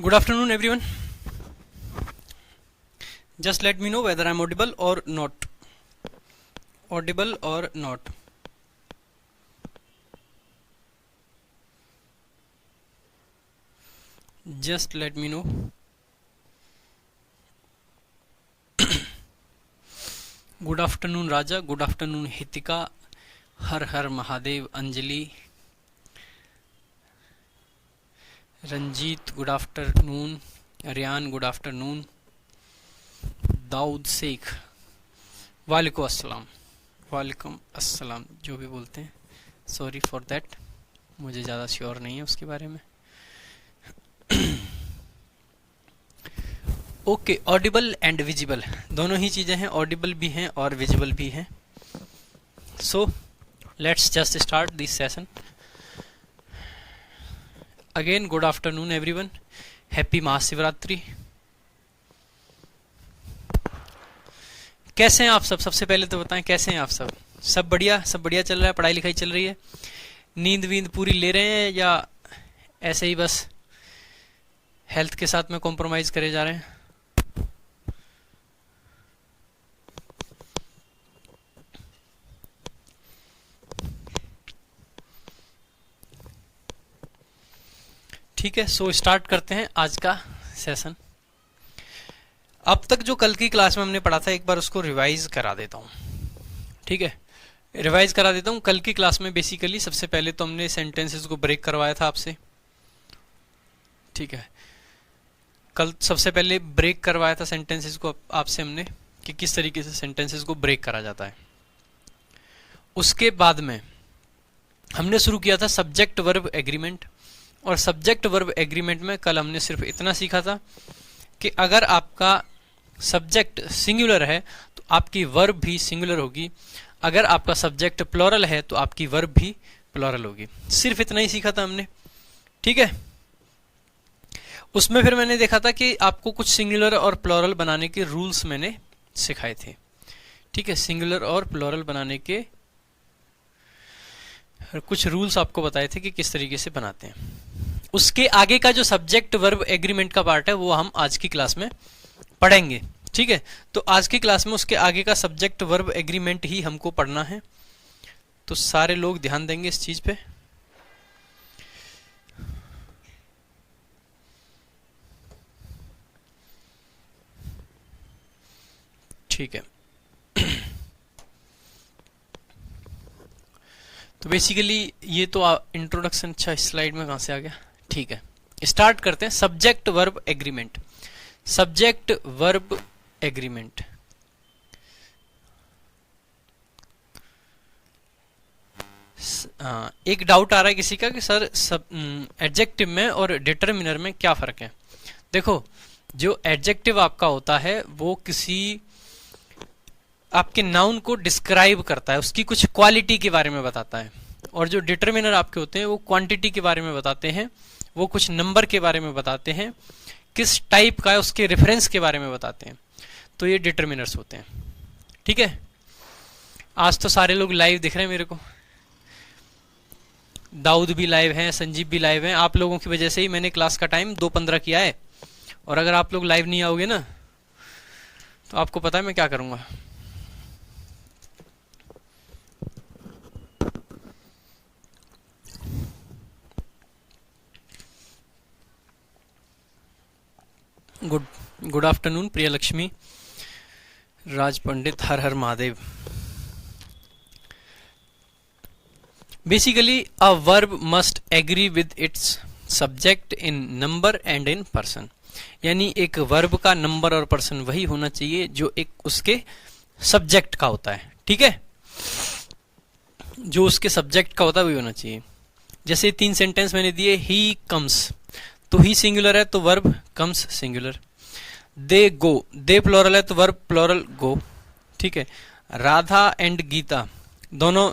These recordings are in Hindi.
Good afternoon, everyone. Just let me know whether I'm audible or not. Audible or not. Just let me know. Good afternoon, Raja. Good afternoon, Hitika. Har Har Mahadev. Anjali. Ranjit. Good afternoon. Aryan. Good afternoon. Dawood Sheikh, वालेकुम अस्सलाम. वालेकुम अस्सलाम, जो भी बोलते हैं. सॉरी फॉर दैट, मुझे ज़्यादा श्योर नहीं है उसके बारे में. ओके, ऑडिबल एंड विजिबल दोनों ही चीज़ें हैं, ऑडिबल भी हैं और विजिबल भी हैं. So let's just start this session. Again good afternoon everyone. Happy Mahashivratri. कैसे हैं आप सब? सबसे पहले तो बताएं कैसे हैं आप सब? सब बढ़िया? सब बढ़िया चल रहा है? पढ़ाई लिखाई चल रही है? नींद वींद पूरी ले रहे हैं या ऐसे ही बस हेल्थ के साथ में कॉम्प्रोमाइज करे जा रहे हैं? ठीक है, सो स्टार्ट करते हैं आज का सेशन. अब तक जो कल की क्लास में हमने पढ़ा था एक बार उसको रिवाइज करा देता हूँ. ठीक है, रिवाइज करा देता हूँ. कल की क्लास में बेसिकली सबसे पहले तो हमने सेंटेंसेस को ब्रेक करवाया था आपसे. ठीक है, कल सबसे पहले ब्रेक करवाया था सेंटेंसेस को आपसे हमने कि किस तरीके से सेंटेंसेस को ब्रेक करा जाता है. उसके बाद में हमने शुरू किया था सब्जेक्ट वर्ब एग्रीमेंट. और सब्जेक्ट वर्ब एग्रीमेंट में कल हमने सिर्फ इतना सीखा था कि अगर आपका सब्जेक्ट सिंगुलर है तो आपकी वर्ब भी सिंगुलर होगी. अगर आपका सब्जेक्ट प्लूरल है तो आपकी वर्ब भी प्लूरल होगी. सिर्फ इतना ही सीखा था हमने. ठीक है, उसमें फिर मैंने देखा था कि आपको कुछ सिंगुलर और प्लूरल बनाने के रूल्स मैंने सिखाए थे. ठीक है, सिंगुलर और प्लूरल बनाने के कुछ रूल्स आपको बताए थे कि किस तरीके से बनाते हैं. उसके आगे का जो सब्जेक्ट वर्ब एग्रीमेंट का पार्ट है वो हम आज की क्लास में पढ़ेंगे. ठीक है, तो आज की क्लास में उसके आगे का सब्जेक्ट वर्ब एग्रीमेंट ही हमको पढ़ना है. तो सारे लोग ध्यान देंगे इस चीज पे. ठीक है, तो बेसिकली ये तो इंट्रोडक्शन. अच्छा, स्लाइड में कहां से आ गया? ठीक है, स्टार्ट करते हैं. Subject verb agreement. Subject verb agreement. एक डाउट आ रहा है किसी का कि सर एडजेक्टिव में और डिटरमिनर में क्या फर्क है? देखो, जो एडजेक्टिव आपका होता है वो किसी आपके नाउन को डिस्क्राइब करता है, उसकी कुछ क्वालिटी के बारे में बताता है. और जो डिटरमिनर आपके होते हैं वो क्वांटिटी के बारे में बताते हैं, वो कुछ नंबर के बारे में बताते हैं, किस टाइप का है उसके रेफरेंस के बारे में बताते हैं. तो ये डिटरमिनर्स होते हैं. ठीक है, आज तो सारे लोग लाइव दिख रहे हैं मेरे को. दाऊद भी लाइव हैं, संजीव भी लाइव हैं. आप लोगों की वजह से ही मैंने क्लास का टाइम 2:15 किया है. और अगर आप लोग लाइव नहीं आओगे ना तो आपको पता है मैं क्या करूंगा. गुड आफ्टरनून प्रिय लक्ष्मी, राज पंडित. हर हर Mahadev. Basically a verb must agree with its subject in number and in person. यानी एक वर्ब का नंबर और पर्सन वही होना चाहिए जो एक उसके सब्जेक्ट का होता है. ठीक है, जो उसके सब्जेक्ट का होता है वही होना चाहिए. जैसे 3 सेंटेंस मैंने दिए. ही कम्स, तो ही सिंगुलर है तो verb comes singular. They go, they plural है तो वर्ब प्लूरल गो. ठीक है, राधा एंड गीता दोनों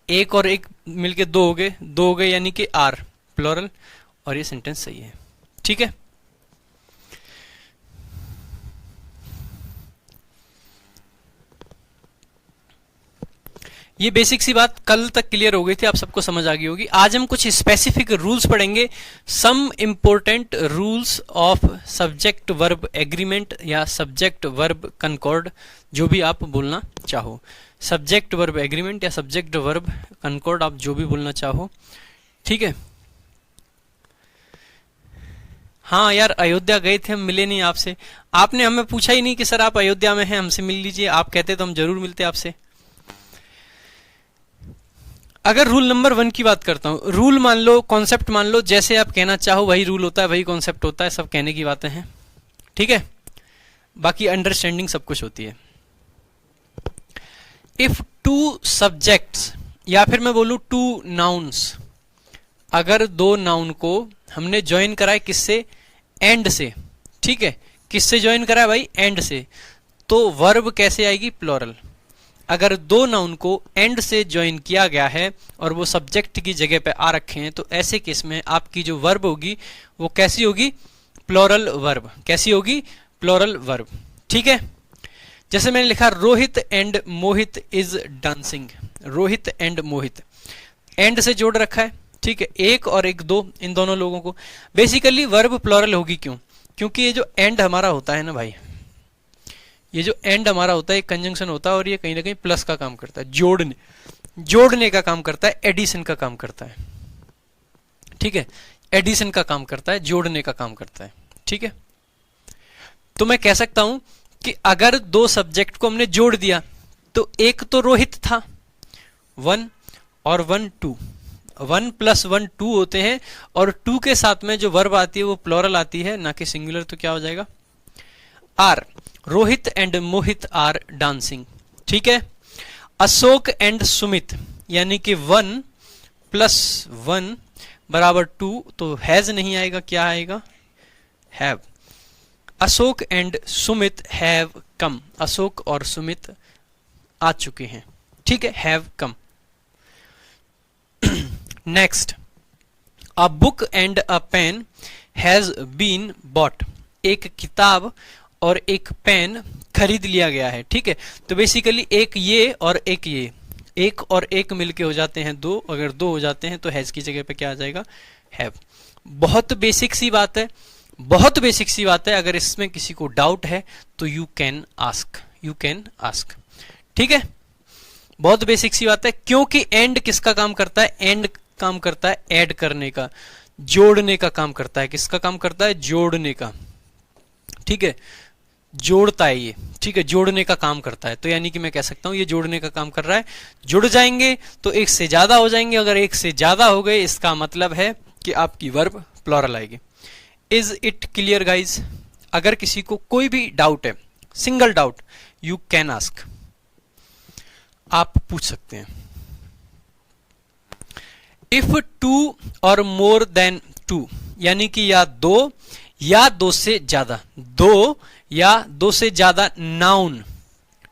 एक और एक मिलके 2 हो गए. 2 हो गए यानी कि आर प्लूरल. और ये सेंटेंस सही है. ठीक है, ये बेसिक सी बात कल तक क्लियर हो गई थी, आप सबको समझ आ गई होगी। आज हम कुछ स्पेसिफिक रूल्स पढ़ेंगे, some important rules of subject verb agreement या सब्जेक्ट वर्ब कंकॉर्ड, जो भी आप बोलना चाहो, सब्जेक्ट वर्ब एग्रीमेंट या सब्जेक्ट वर्ब कंकॉर्ड, आप जो भी बोलना चाहो, ठीक है। हाँ यार, अयोध्या गए थे हम, मिले नहीं आपसे। आपने हमें पूछा ही नहीं कि सर आप अयोध्या में हैं, हमसे मिल लीजिए। आप कहते तो हम जरूर मिलते आपसे। अगर रूल नंबर 1 की बात करता हूं, रूल मान लो, कॉन्सेप्ट मान लो, जैसे आप कहना चाहो वही रूल होता है, वही कॉन्सेप्ट होता है, सब कहने की बातें हैं, ठीक है। बाकी अंडरस्टैंडिंग सब कुछ होती है। इफ टू सब्जेक्ट्स, या फिर मैं बोलूं टू नाउन्स, अगर दो नाउन को हमने ज्वाइन कराए किससे, एंड से, ठीक है। किससे ज्वाइन कराए भाई, एंड से, तो वर्ब कैसे आएगी, प्लूरल। अगर दो नाउन को एंड से ज्वाइन किया गया है और वो सब्जेक्ट की जगह पे आ रखे हैं, तो ऐसे केस में आपकी जो वर्ब होगी वो कैसी होगी, प्लूरल वर्ब। कैसी होगी, प्लूरल वर्ब, ठीक है। जैसे मैंने लिखा Rohit and Mohit is dancing, Rohit and Mohit, and से जोड़ रखा है, ठीक है। एक और एक, दो, इन दोनों लोगों को। बेसिकली वर्ब प्लूरल होगी, क्यों, क्योंकि ये जो एंड हमारा होता है ना भाई, ये जो एंड हमारा होता है, एक कंजंक्शन होता है और ये कहीं ना कहीं प्लस का काम करता है, जोड़ने का काम करता है, एडिशन का काम करता है, ठीक है। एडिशन का काम करता है, जोड़ने का काम करता है, ठीक है। तो मैं कह सकता हूं कि अगर दो सब्जेक्ट को हमने जोड़ दिया, तो एक तो रोहित था 1 और 1 2, 1 + 1 2 होते हैं, और 2 के साथ में जो वर्ब आती है वो प्लूरल आती है, ना कि सिंगुलर। तो क्या हो जाएगा, are, Rohit and Mohit are dancing, ठीक है। अशोक एंड सुमित, यानी कि 1 + 1 = 2, तो हैज नहीं आएगा, क्या आएगा, have. Ashok and Sumit have come, Ashok और सुमित आ चुके हैं, ठीक है, have come. Next, a book and a pen has been bought, एक किताब और एक पेन खरीद लिया गया है, ठीक है। तो बेसिकली एक ये और एक ये, एक और एक मिलके हो जाते हैं 2, अगर 2 हो जाते हैं तो हैज की जगह पे क्या आ जाएगा, हैव। बहुत बेसिक सी बात है, बहुत बेसिक सी बात है। अगर इसमें किसी को डाउट है तो you can ask, you can ask, ठीक है। बहुत बेसिक सी बात है, क्योंकि एंड किसका काम करता है, एंड काम करता है ऐड करने का, जोड़ने का काम करता है। किसका काम करता है, जोड़ने का, ठीक है, जोड़ता है ये, ठीक है, जोड़ने का काम करता है। तो यानी कि मैं कह सकता हूं ये जोड़ने का काम कर रहा है। जुड़ जाएंगे तो एक से ज्यादा हो जाएंगे, अगर एक से ज्यादा हो गए इसका मतलब है कि आपकी वर्ब प्लूरल आएगी। Is it clear guys? अगर किसी को कोई भी डाउट है, single doubt, you can ask, आप पूछ सकते हैं। इफ 2 और मोर देन 2, यानी कि या 2 या 2 से ज्यादा, 2 या 2 से ज्यादा नाउन,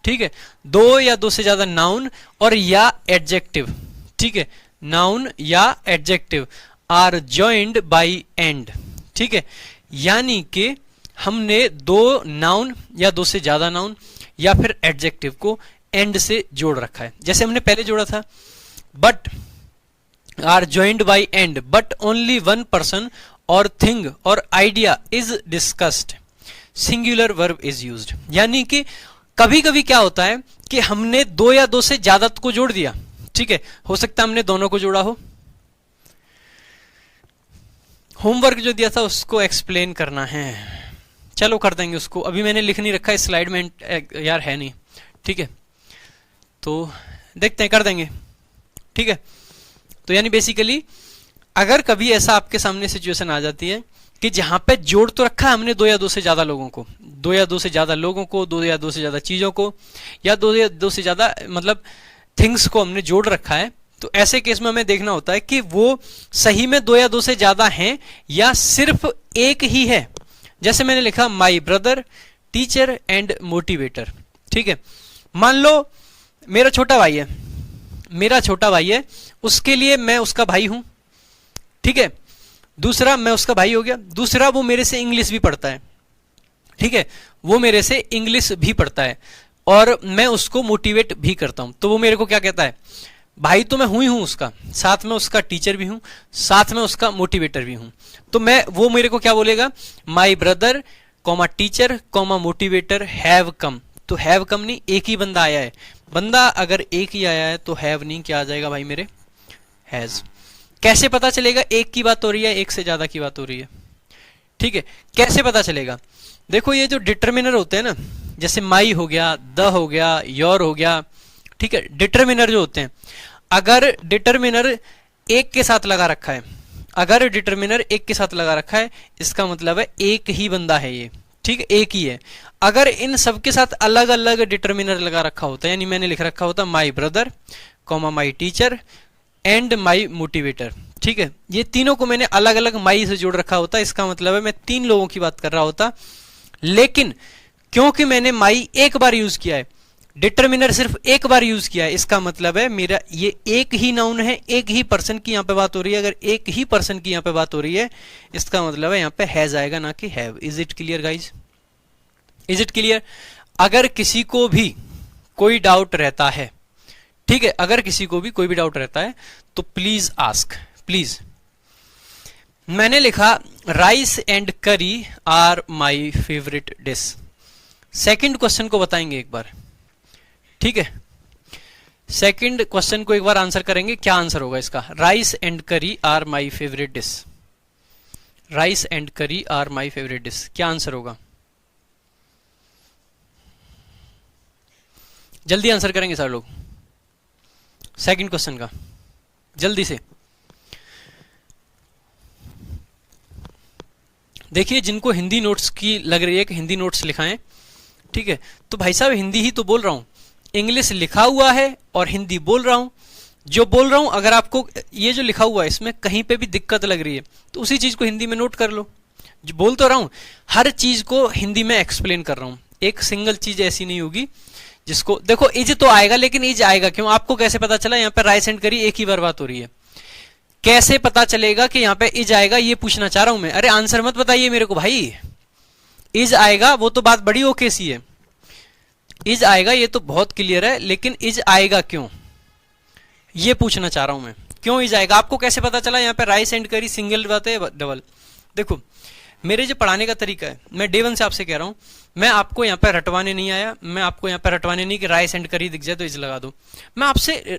ठीक है, 2 या 2 से ज्यादा नाउन और या एडजेक्टिव, ठीक है, नाउन या adjective are joined by and, ठीक है। यानी कि हमने 2 नाउन या 2 से ज्यादा नाउन या फिर एडजेक्टिव को एंड से जोड़ रखा है। जैसे हमने पहले जोड़ा था, but are joined by and, but only 1 person और थिंग और idea is discussed, singular verb is used. यानी कि कभी कभी क्या होता है कि हमने 2 या 2 से ज्यादा को जोड़ दिया, ठीक है, हो सकता है हमने दोनों को जोड़ा हो। होमवर्क जो दिया था उसको एक्सप्लेन करना है, चलो कर देंगे उसको, अभी मैंने लिख नहीं रखा है स्लाइड में, यार है नहीं, ठीक है, तो देखते हैं, कर देंगे, ठीक है। तो यानी बेसिकली अगर कभी ऐसा आपके सामने सिचुएशन आ जाती है कि जहां पे जोड़ तो रखा है हमने 2 या 2 से ज्यादा लोगों को, 2 या 2 से ज्यादा लोगों को, 2 या 2 से ज्यादा चीजों को, या 2 या 2 से ज्यादा मतलब थिंग्स को हमने जोड़ रखा है, तो ऐसे केस में हमें देखना होता है कि वो सही में 2 या 2 से ज्यादा हैं या सिर्फ एक ही है। जैसे मैंने लिखा my brother teacher and motivator, ठीक है। मान लो मेरा छोटा भाई है, मेरा छोटा भाई है, उसके लिए मैं उसका भाई हूं, ठीक है। दूसरा, मैं उसका भाई हो गया। दूसरा, वो मेरे से इंग्लिश भी पढ़ता है, ठीक है, वो मेरे से इंग्लिश भी पढ़ता है। और मैं उसको मोटिवेट भी करता हूं, तो वो मेरे को क्या कहता है, भाई तो मैं हूं ही हूं उसका, साथ में उसका टीचर भी हूं, साथ में उसका मोटिवेटर भी हूं। तो वो मेरे को क्या बोलेगा, my brother comma teacher comma motivator have come. तो हैव कम नहीं, एक ही बंदा आया है, बंदा अगर एक ही आया है तो हैव नहीं, क्या आ जाएगा भाई मेरे, हैज। कैसे पता चलेगा एक की बात हो रही है, एक से ज्यादा की बात हो रही है? ठीक है, कैसे पता चलेगा, देखो ये जो डिटर्मिनर होते हैं ना, जैसे माई हो गया, द हो गया, योर हो गया, ठीक है, डिटर्मिनर जो होते हैं, अगर डिटर्मिनर एक के साथ लगा रखा है, अगर डिटर्मिनर एक के साथ लगा रखा है, इसका मतलब है एक ही बंदा है ये, ठीक है, एक ही है। अगर इन सब के साथ अलग अलग डिटर्मिनर लगा रखा होता है, यानी मैंने लिख रखा होता my brother comma my teacher and my motivator, ठीक है, ये तीनों को मैंने अलग अलग माई से जोड़ रखा होता, इसका मतलब है मैं 3 लोगों की बात कर रहा होता। लेकिन क्योंकि मैंने माई एक बार यूज किया है, डिटर्मिनर सिर्फ एक बार यूज किया है, इसका मतलब है मेरा ये एक ही नाउन है, एक ही पर्सन की यहां पे बात हो रही है। अगर एक ही पर्सन की यहां पे बात हो रही है, इसका मतलब है यहां पे हैज आएगा, ना कि have. Is it clear guys, is it clear? अगर किसी को भी कोई डाउट रहता है, ठीक है, अगर किसी को भी कोई भी डाउट रहता है तो प्लीज आस्क, प्लीज। मैंने लिखा rice and curry are my favourite dish. Second question को बताएंगे एक बार, ठीक है, सेकंड क्वेश्चन को एक बार आंसर करेंगे, क्या आंसर होगा इसका, rice and curry are my favourite dish, rice and curry are my favourite dish, क्या आंसर होगा? जल्दी आंसर करेंगे सर लोग सेकंड क्वेश्चन का, जल्दी से। देखिए जिनको हिंदी नोट्स की लग रही है कि हिंदी नोट्स लिखाएं, ठीक है, तो भाई साहब हिंदी ही तो बोल रहा हूं, इंग्लिश लिखा हुआ है और हिंदी बोल रहा हूं। जो बोल रहा हूं, अगर आपको ये जो लिखा हुआ है इसमें कहीं पे भी दिक्कत लग रही है तो उसी चीज को हिंदी में नोट कर लो। जो बोल तो रहा हूं, हर चीज को हिंदी में एक्सप्लेन कर रहा हूं, एक सिंगल चीज ऐसी नहीं होगी जिसको, देखो इज तो आएगा, लेकिन इज आएगा क्यों, आपको कैसे पता चला यहाँ पे राइस एंड करी एक ही बार बात हो रही है, कैसे पता चलेगा कि यहाँ पे इज आएगा, ये पूछना चाह रहा हूं मैं। अरे आंसर मत बताइए मेरे को भाई, इज आएगा वो तो बात बड़ी ओके सी है, इज आएगा ये तो बहुत क्लियर है, लेकिन इज आएगा क्यों, ये पूछना चाह रहा हूं मैं, क्यों इज आएगा? आपको कैसे पता चला यहाँ पे राइस एंड करी सिंगल बात है डबल? देखो मेरे जो पढ़ाने का तरीका है, मैं डे 1 से आपसे कह रहा हूं, मैं आपको यहाँ पे रटवाने नहीं आया, मैं आपको यहाँ पे रटवाने नहीं कि राइस एंड करी दिख जाए तो इज लगा दो, मैं आपसे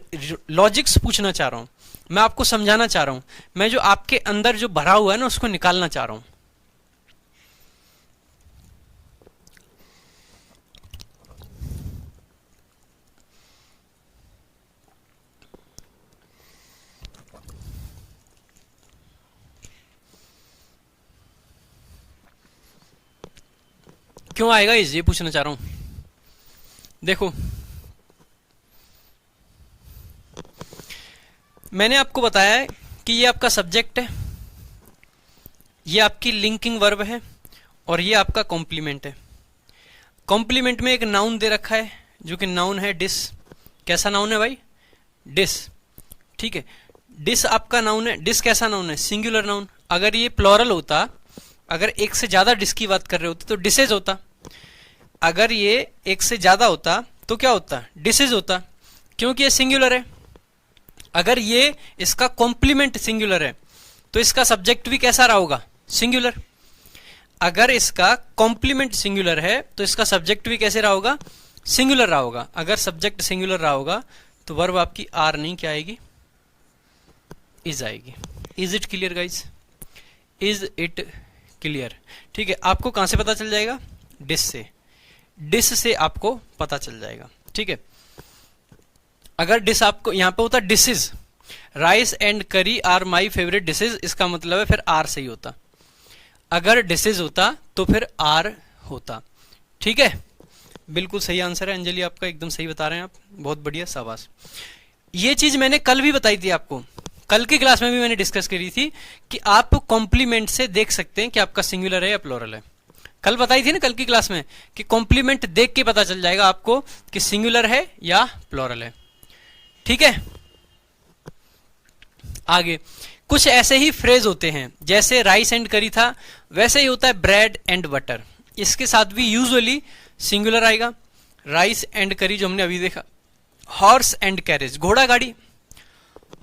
लॉजिक्स पूछना चाह रहा हूं, मैं आपको समझाना चाह रहा हूं, मैं जो आपके अंदर जो भरा हुआ है ना उसको निकालना चाह रहा हूं। क्यों आएगा इज, ये पूछना चाह रहा हूं। देखो मैंने आपको बताया है कि ये आपका सब्जेक्ट है, ये आपकी लिंकिंग वर्ब है और ये आपका कॉम्प्लीमेंट है। कॉम्प्लीमेंट में एक नाउन दे रखा है जो कि नाउन है डिश। कैसा नाउन है भाई? डिश, ठीक है, डिश आपका नाउन है। डिश कैसा नाउन है? Singular noun. अगर ये प्लूरल होता, अगर एक से ज्यादा डिश की बात कर रहे होते तो डिशेज होता, अगर ये एक से ज्यादा होता तो क्या होता? डिशेज होता, क्योंकि ये सिंगुलर है। अगर ये इसका कॉम्प्लीमेंट सिंगुलर है तो इसका सब्जेक्ट भी कैसा रहा होगा? सिंगुलर। अगर इसका कॉम्प्लीमेंट सिंगुलर है तो इसका सब्जेक्ट भी कैसे रहा होगा? सिंगुलर रहा होगा। अगर सब्जेक्ट सिंगुलर रहा होगा तो वर्ब आपकी आर नहीं क्या आएगी? इज आएगी। Is it clear guys? Is it clear? ठीक है, आपको कहां से पता चल जाएगा? डिश से। डिश से आपको पता चल जाएगा, ठीक है। अगर डिश आपको यहां पे होता dishes, rice and curry are my favourite dishes, इसका मतलब है फिर आर सही होता। अगर डिशेज होता तो फिर आर होता, ठीक है। बिल्कुल सही आंसर है अंजलि आपका, एकदम सही बता रहे हैं आप, बहुत बढ़िया, शाबाश। ये चीज मैंने कल भी बताई थी आपको, कल की क्लास में भी मैंने डिस्कस करी थी कि आप कॉम्प्लीमेंट से देख सकते हैं कि आपका सिंगुलर है या प्लूरल है। कल बताई थी ना कल की क्लास में कि कॉम्प्लीमेंट देख के पता चल जाएगा आपको कि सिंगुलर है या प्लूरल है, ठीक है। आगे कुछ ऐसे ही फ्रेज होते हैं, जैसे राइस एंड करी था वैसे ही होता है ब्रेड एंड बटर। इसके साथ भी यूजुअली सिंगुलर आएगा। राइस एंड करी जो हमने अभी देखा। हॉर्स एंड कैरेज, घोड़ा गाड़ी।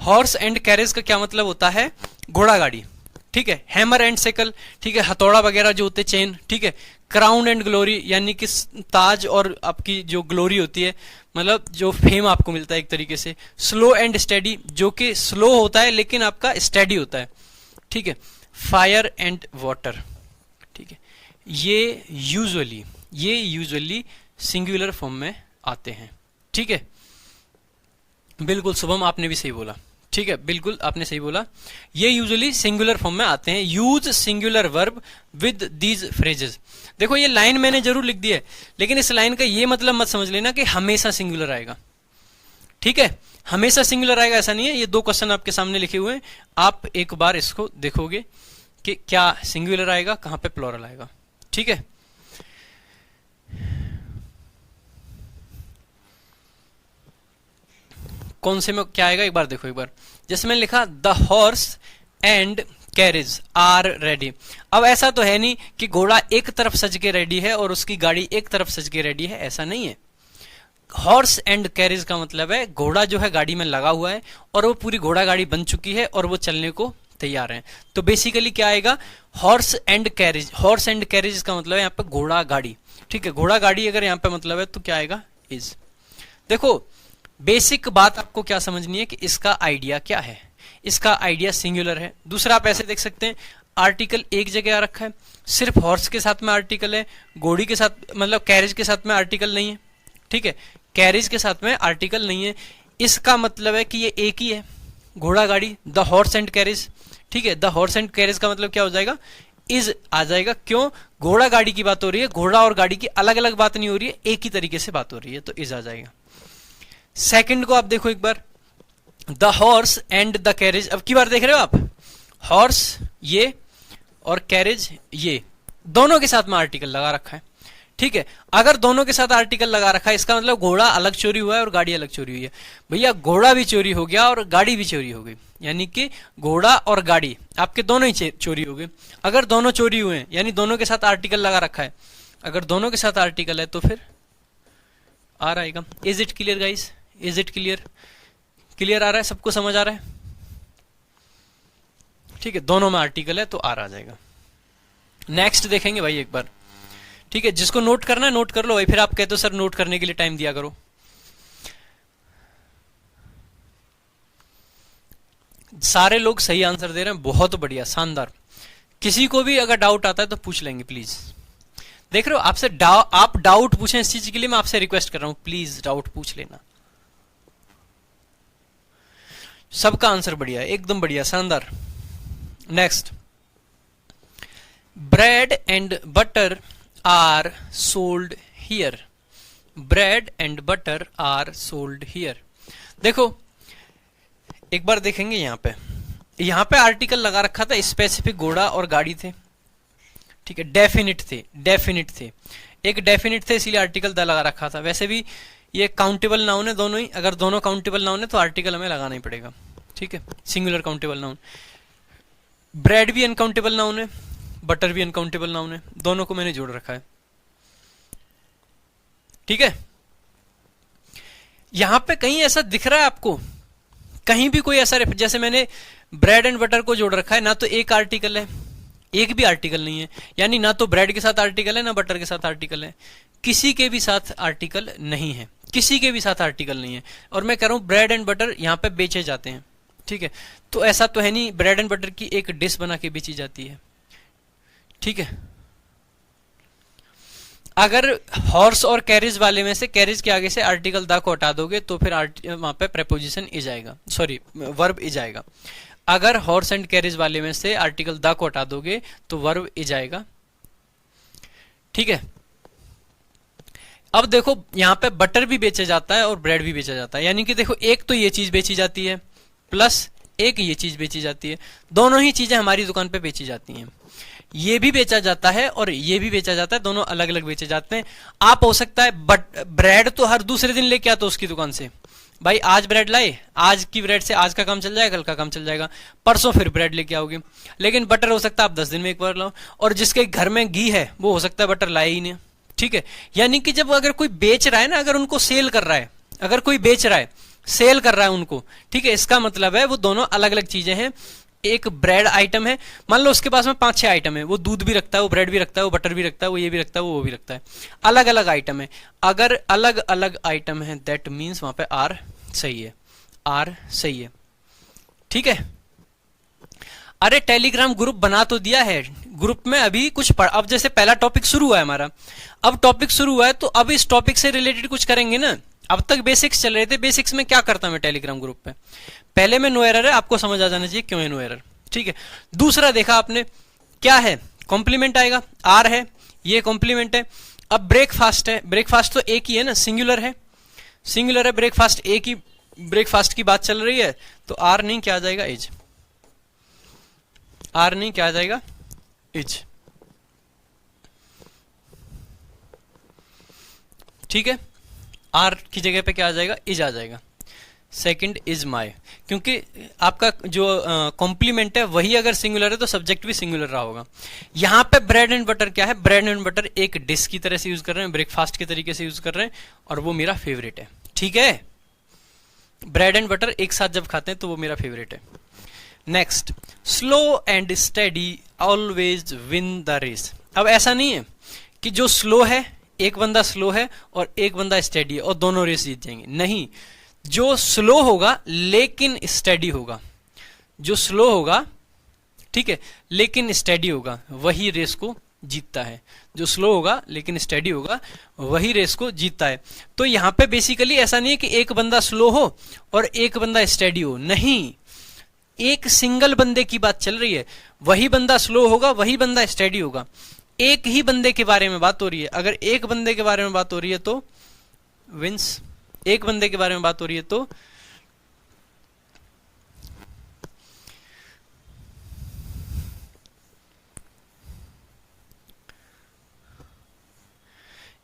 हॉर्स एंड कैरेज का क्या मतलब होता है? घोड़ा गाड़ी, ठीक है। हैमर एंड सेकल, ठीक है, हथौड़ा वगैरह जो होते चेन, ठीक है। क्राउन एंड ग्लोरी, यानी कि ताज और आपकी जो ग्लोरी होती है, मतलब जो फेम आपको मिलता है एक तरीके से। स्लो एंड स्टेडी, जो कि स्लो होता है लेकिन आपका स्टेडी होता है, ठीक है। फायर एंड वाटर, ठीक है। ये यूजुअली सिंगुलर फॉर्म में आते हैं, ठीक है। बिल्कुल शुभम, आपने भी सही बोला, ठीक है, बिल्कुल आपने सही बोला। ये यूजुअली सिंगुलर फॉर्म में आते हैं। Use singular verb with these phrases. देखो ये लाइन मैंने जरूर लिख दी है, लेकिन इस लाइन का ये मतलब मत समझ लेना कि हमेशा सिंगुलर आएगा, ठीक है। हमेशा सिंगुलर आएगा ऐसा नहीं है। ये 2 क्वेश्चन आपके सामने लिखे हुए हैं, आप एक बार इसको देखोगे कि क्या सिंगुलर आएगा, कहां पे प्लूरल आएगा, ठीक है। कौन से में क्या आएगा एक बार देखो, एक बार जैसे मैंने लिखा the horse and carriage are ready. अब ऐसा तो है नहीं कि घोड़ा एक तरफ सज के रेडी है और उसकी गाड़ी एक तरफ सज के रेडी है, ऐसा नहीं है। हॉर्स एंड कैरेज का मतलब है घोड़ा जो है गाड़ी में लगा हुआ है और वो पूरी घोड़ा गाड़ी बन चुकी है और वो चलने को तैयार है। तो बेसिकली क्या आएगा? Horse and carriage. Horse and carriage का मतलब है यहाँ पे घोड़ा गाड़ी, ठीक है। घोड़ा गाड़ी अगर यहाँ पे मतलब है तो क्या आएगा? इज। देखो बेसिक बात आपको क्या समझनी है कि इसका आइडिया क्या है। इसका आइडिया सिंगुलर है। दूसरा आप ऐसे देख सकते हैं, आर्टिकल एक जगह आ रखा है, सिर्फ हॉर्स के साथ में आर्टिकल है, घोड़ी के साथ मतलब कैरेज के साथ में आर्टिकल नहीं है, ठीक है। कैरेज के साथ में आर्टिकल नहीं है, इसका मतलब है कि ये एक ही है, घोड़ा गाड़ी, द हॉर्स एंड कैरेज, ठीक है। द हॉर्स एंड कैरेज का मतलब क्या हो जाएगा? इज आ जाएगा। क्यों? घोड़ा गाड़ी की बात हो रही है, घोड़ा और गाड़ी की अलग अलग बात नहीं हो रही है, एक ही तरीके से बात हो रही है, तो इज आ जाएगा। सेकंड को आप देखो एक बार, the horse and the carriage. अब की बार देख रहे हो आप, हॉर्स ये और कैरेज ये, दोनों के साथ में आर्टिकल लगा रखा है, ठीक है। अगर दोनों के साथ आर्टिकल लगा रखा है इसका मतलब घोड़ा अलग चोरी हुआ है और गाड़ी अलग चोरी हुई है। भैया घोड़ा भी चोरी हो गया और गाड़ी भी चोरी हो गई, यानी कि घोड़ा और गाड़ी आपके दोनों ही चोरी हो गए। अगर दोनों चोरी हुए हैं यानी दोनों के साथ आर्टिकल लगा रखा है, अगर दोनों के साथ आर्टिकल है तो फिर आर आएगा। Is it clear guys? Is it clear? Clear आ रहा है? सबको समझ आ रहा है? ठीक है, दोनों में आर्टिकल है तो आर आ जाएगा। नेक्स्ट देखेंगे भाई एक बार, ठीक है। जिसको नोट करना है नोट कर लो भाई, फिर आप कहते हो सर नोट करने के लिए टाइम दिया करो। सारे लोग सही आंसर दे रहे हैं, बहुत बढ़िया, शानदार। किसी को भी अगर डाउट आता है तो पूछ लेंगे प्लीज। देख रहे हो आपसे आप डाउट पूछें इस चीज के लिए मैं आपसे रिक्वेस्ट कर रहा हूं, प्लीज डाउट पूछ लेना। सबका आंसर बढ़िया है, एकदम बढ़िया, शानदार। Next, bread and butter are sold here. Bread and butter are sold here. देखो एक बार देखेंगे यहां पे आर्टिकल लगा रखा था, स्पेसिफिक घोड़ा और गाड़ी थे, ठीक है। डेफिनिट थे एक डेफिनिट थे, इसीलिए आर्टिकल द लगा रखा था। वैसे भी ये काउंटेबल नाउन है दोनों ही, अगर दोनों काउंटेबल नाउन है तो आर्टिकल हमें लगाना ही पड़ेगा, ठीक है। Singular countable noun. ब्रेड भी अनकाउंटेबल नाउन है, बटर भी अनकाउंटेबल नाउन है, दोनों को मैंने जोड़ रखा है, ठीक है। यहां पे कहीं ऐसा दिख रहा है आपको, कहीं भी कोई ऐसा जैसे मैंने ब्रेड एंड बटर को जोड़ रखा है, ना तो एक आर्टिकल है एक भी आर्टिकल नहीं है, यानी ना तो ब्रेड के साथ आर्टिकल है ना बटर के साथ आर्टिकल है, किसी के भी साथ आर्टिकल नहीं है, किसी के भी साथ आर्टिकल नहीं है। और मैं कह रहा हूं ब्रेड एंड बटर यहां पे बेचे जाते हैं, ठीक है। तो ऐसा तो है नहीं ब्रेड एंड बटर की एक डिश बना के बेची जाती है, ठीक है। अगर हॉर्स और कैरेज वाले में से कैरेज के आगे से आर्टिकल द को हटा दोगे तो फिर वहां पे प्रेपोजिशन इज आएगा, सॉरी वर्ब इज आएगा। अगर हॉर्स एंड कैरेज वाले में से आर्टिकल द को हटा दोगे तो वर्ब इज आएगा, ठीक है। अब देखो यहां पे बटर भी बेचा जाता है और ब्रेड भी बेचा जाता है, यानी कि देखो एक तो ये चीज बेची जाती है प्लस एक ये चीज बेची जाती है, दोनों ही चीजें हमारी दुकान पे बेची जाती हैं। ये भी बेचा जाता है और ये भी बेचा जाता है, दोनों अलग अलग बेचे जाते हैं। आप हो सकता है ब्रेड तो हर दूसरे दिन लेके आते हो उसकी दुकान से, भाई आज ब्रेड लाए, आज की ब्रेड से आज का काम चल जाएगा, कल का काम चल जाएगा, परसों फिर ब्रेड लेके आओगे। लेकिन बटर हो सकता है आप 10 दिन में एक बार लाओ, और जिसके घर में घी है वो हो सकता है बटर लाए ही नहीं, ठीक है, यानी कि जब अगर कोई बेच रहा है ना, अगर उनको सेल कर रहा है, अगर कोई बेच रहा है, सेल कर रहा है उनको, ठीक है, इसका मतलब है वो दोनों अलग अलग चीजें हैं। एक ब्रेड आइटम है, मान लो उसके पास में 5-6 आइटम है, वो दूध भी रखता है, वो ब्रेड भी रखता है, वो बटर भी रखता है, वो ये भी रखता है, वो भी रखता है, अलग अलग आइटम है। अगर अलग अलग आइटम है दैट मीन्स वहां पे आर सही है, आर सही है, ठीक है। अरे टेलीग्राम ग्रुप बना तो दिया है, ग्रुप में अभी कुछ अब जैसे पहला टॉपिक शुरू हुआ है हमारा, अब टॉपिक शुरू हुआ है तो अब इस टॉपिक से रिलेटेड कुछ करेंगे ना। अब तक बेसिक्स चल रहे थे, बेसिक्स में क्या करता मैं टेलीग्राम ग्रुप पे, पहले में नो एरर है, आपको समझ आ जाना चाहिए क्यों है नो एरर, ठीक है। दूसरा देखा आपने क्या है, कॉम्प्लीमेंट आएगा, आर है, ये कॉम्प्लीमेंट है। अब ब्रेकफास्ट है, ब्रेकफास्ट तो एक ही है ना, सिंगुलर है, सिंगुलर है ब्रेकफास्ट, एक ही ब्रेकफास्ट की बात चल रही है, तो आर नहीं क्या आ जाएगा, इज, आर नहीं क्या आ जाएगा, इज, ठीक है। आर की जगह पे क्या आ जाएगा, इज आ जाएगा। सेकंड इज माय, क्योंकि आपका जो कॉम्प्लीमेंट है वही अगर सिंगुलर है तो सब्जेक्ट भी सिंगुलर रहा होगा। यहां पे ब्रेड एंड बटर क्या है, ब्रेड एंड बटर एक डिश की तरह से यूज कर रहे हैं, ब्रेकफास्ट के तरीके से यूज कर रहे हैं, और वो मेरा फेवरेट है, ठीक है। ब्रेड एंड बटर एक साथ जब खाते हैं तो वो मेरा फेवरेट है। Next, slow and steady always win the race. अब ऐसा नहीं है कि जो स्लो है, एक बंदा स्लो है और एक बंदा स्टेडी है और दोनों रेस जीत जाएंगे, नहीं। जो स्लो होगा लेकिन स्टेडी होगा, जो स्लो होगा, ठीक है, लेकिन स्टेडी होगा, वही रेस को जीतता है। जो स्लो होगा लेकिन स्टेडी होगा वही रेस को जीतता है। तो यहां पे बेसिकली ऐसा नहीं है कि एक बंदा स्लो हो और एक बंदा स्टेडी हो, नहीं, एक सिंगल बंदे की बात चल रही है, वही बंदा स्लो होगा, वही बंदा स्टेडी होगा, एक ही बंदे के बारे में बात हो रही है। अगर एक बंदे के बारे में बात हो रही है तो विंस, एक बंदे के बारे में बात हो रही है तो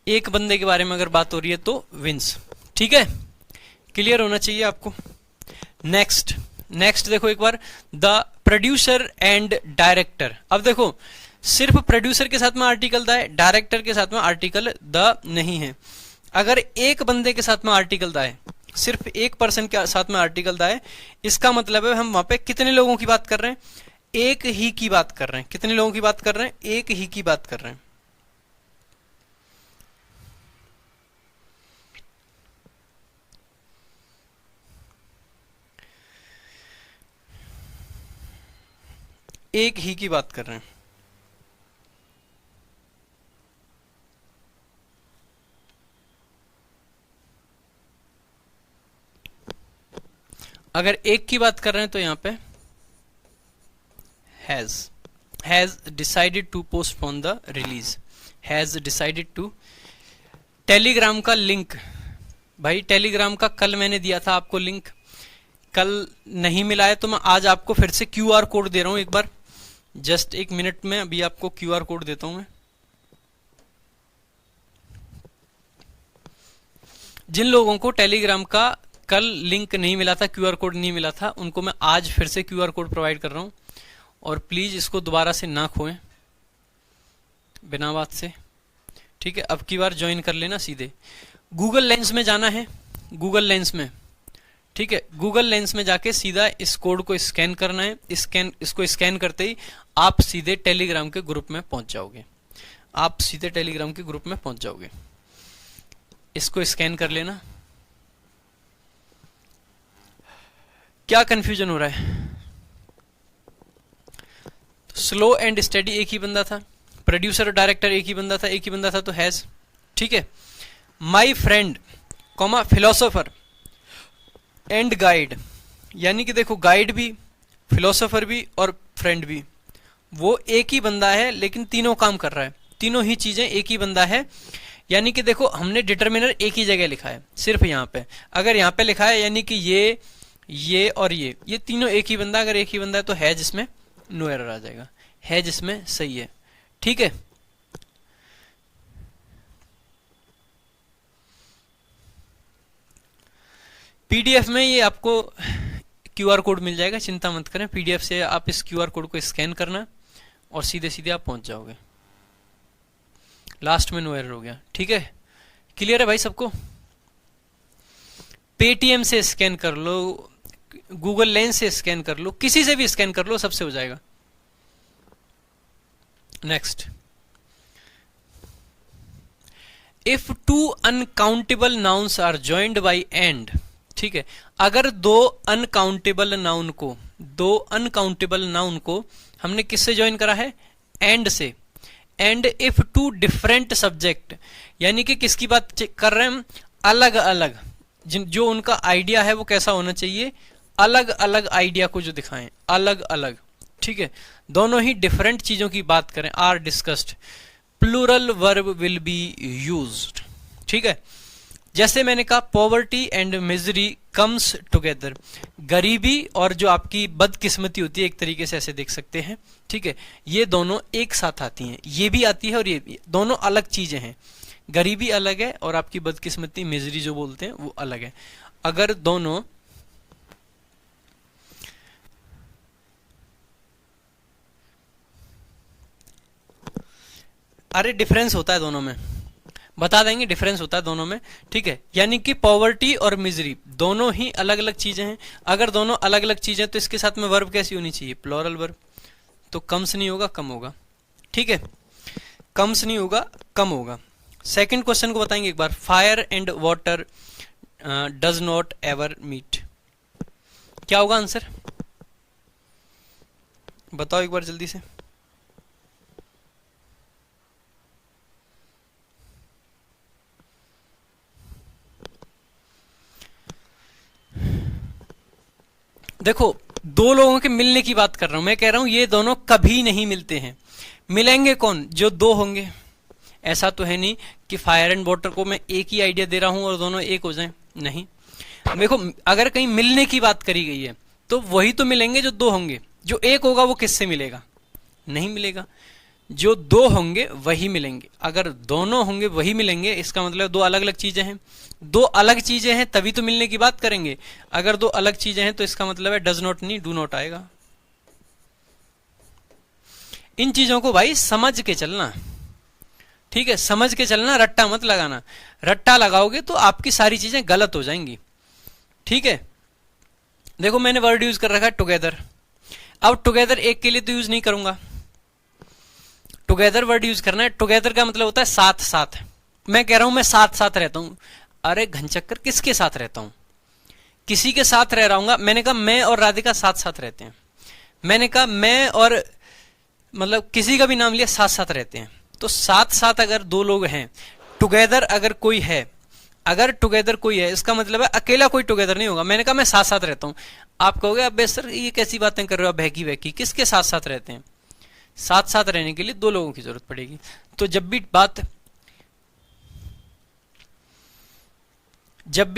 एक बंदे के बारे में अगर बात हो रही है तो विंस, ठीक है, क्लियर होना चाहिए आपको। नेक्स्ट, नेक्स्ट देखो एक बार, द प्रोड्यूसर एंड डायरेक्टर। अब देखो सिर्फ प्रोड्यूसर के साथ में आर्टिकल द है, डायरेक्टर के साथ में आर्टिकल द नहीं है। अगर एक बंदे के साथ में आर्टिकल द है, सिर्फ एक पर्सन के साथ में आर्टिकल द है, इसका मतलब है हम वहां पे कितने लोगों की बात कर रहे हैं, एक ही की बात कर रहे हैं। कितने लोगों की बात कर रहे हैं, एक ही की बात कर रहे हैं। एक ही की बात कर रहे हैं। अगर एक की बात कर रहे हैं तो यहां पे has decided to postpone the release, has decided to. Telegram का लिंक, भाई टेलीग्राम का कल मैंने दिया था आपको लिंक, कल नहीं मिला है तो मैं आज आपको फिर से क्यूआर कोड दे रहा हूं एक बार, जस्ट एक मिनट में अभी आपको क्यूआर कोड देता हूं मैं। जिन लोगों को टेलीग्राम का कल लिंक नहीं मिला था, क्यूआर कोड नहीं मिला था, उनको मैं आज फिर से क्यूआर कोड प्रोवाइड कर रहा हूं, और प्लीज इसको दोबारा से ना खोएं बिना बात से, ठीक है। अब की बार ज्वाइन कर लेना सीधे। गूगल लेंस में जाना है, गूगल लेंस में, ठीक है, गूगल लेंस में जाके सीधा इस कोड को स्कैन करना है। इसको स्कैन करते ही आप सीधे टेलीग्राम के ग्रुप में पहुंच जाओगे, आप सीधे टेलीग्राम के ग्रुप में पहुंच जाओगे। इसको स्कैन कर लेना। क्या कंफ्यूजन हो रहा है? स्लो एंड स्टडी एक ही बंदा था, प्रोड्यूसर और डायरेक्टर एक ही बंदा था, एक ही बंदा था तो हैज, ठीक है। My friend comma philosopher and guide, यानी कि देखो गाइड भी, फिलोसोफर भी और फ्रेंड भी, वो एक ही बंदा है लेकिन तीनों काम कर रहा है, तीनों ही चीजें एक ही बंदा है। यानी कि देखो हमने डिटर्मिनर एक ही जगह लिखा है, सिर्फ यहाँ पे, अगर यहाँ पे लिखा है यानी कि ये और ये तीनों एक ही बंदा, अगर एक ही बंदा है तो है जिसमें नो एरर आ जाएगा, है जिसमें सही है, ठीक है। पीडीएफ में ये आपको क्यूआर कोड मिल जाएगा, चिंता मत करें, पीडीएफ से आप इस क्यूआर कोड को स्कैन करना और सीधे सीधे आप पहुंच जाओगे। लास्ट में नो एरर हो गया। ठीक है, क्लियर है भाई सबको? पेटीएम से स्कैन कर लो, गूगल लेंस से स्कैन कर लो, किसी से भी स्कैन कर लो, सबसे हो जाएगा। Next, if two uncountable nouns are joined by and, ठीक है, अगर दो अनकाउंटेबल नाउन को हमने किससे ज्वाइन करा है? एंड से। And if two different subject, यानी कि किसकी बात कर रहे हैं हम? अलग अलग, जो उनका आइडिया है वो कैसा होना चाहिए? अलग अलग आइडिया को जो दिखाएं, अलग अलग। ठीक है, दोनों ही डिफरेंट चीजों की बात करें, are discussed, plural verb will be used. ठीक है, जैसे मैंने कहा poverty and misery comes together, गरीबी और जो आपकी बदकिस्मती होती है, एक तरीके से ऐसे देख सकते हैं। ठीक है, ये दोनों एक साथ आती हैं, ये भी आती है और ये भी, दोनों अलग चीजें हैं। गरीबी अलग है और आपकी बदकिस्मती, मिजरी जो बोलते हैं, वो अलग है। अगर दोनों अरे डिफरेंस होता है दोनों में, बता देंगे, डिफरेंस होता है दोनों में। ठीक है, यानी कि पॉवर्टी और मिजरी दोनों ही अलग अलग चीजें हैं। अगर दोनों अलग अलग चीजें तो इसके साथ में वर्ब कैसी होनी चाहिए? Plural verb. तो कम्स नहीं होगा, कम होगा। ठीक है, कम्स नहीं होगा, कम होगा। सेकंड क्वेश्चन को बताएंगे एक बार, fire and water does not ever meet, क्या होगा आंसर? बताओ एक बार जल्दी से। देखो, दो लोगों के मिलने की बात कर रहा हूं, मैं कह रहा हूं ये दोनों कभी नहीं मिलते हैं। मिलेंगे कौन? जो दो होंगे। ऐसा तो है नहीं कि फायर एंड वाटर को मैं एक ही आइडिया दे रहा हूं और दोनों एक हो जाएं, नहीं। देखो, अगर कहीं मिलने की बात करी गई है तो वही तो मिलेंगे जो दो होंगे। जो एक होगा वो किससे मिलेगा? नहीं मिलेगा। जो दो होंगे वही मिलेंगे। अगर दोनों होंगे वही मिलेंगे, इसका मतलब दो अलग अलग चीजें हैं। दो अलग चीजें हैं तभी तो मिलने की बात करेंगे। अगर दो अलग चीजें हैं तो इसका मतलब है डज नॉट नहीं, डू नॉट आएगा। इन चीजों को भाई समझ के चलना। ठीक है, समझ के चलना, रट्टा मत लगाना। रट्टा लगाओगे तो आपकी सारी चीजें गलत हो जाएंगी। ठीक है, देखो मैंने वर्ड यूज कर रखा है टुगेदर। अब टुगेदर एक के लिए तो यूज नहीं करूंगा, टुगेदर वर्ड यूज करना है। टुगेदर का मतलब होता है साथ साथ। मैं कह रहा हूं मैं साथ साथ रहता हूं। अरे घनचक्कर, किसके साथ रहता हूं? किसी के साथ रह रहा हूंगा। मैंने कहा मैं और राधिका साथ साथ रहते हैं। मैंने कहा मैं और, मतलब किसी का भी नाम लिया, साथ साथ रहते हैं। तो साथ साथ अगर दो लोग हैं, टुगेदर अगर कोई है, अगर टुगेदर कोई है, इसका मतलब है अकेला कोई टुगेदर नहीं होगा। मैंने कहा मैं साथ साथ रहता हूं। आप कहोगे अब सर ये कैसी बातें कर रहे हो, बहकी बहकी, किसके साथ साथ रहते हैं? साथ साथ रहने के लिए दो लोगों की जरूरत पड़ेगी। तो जब भी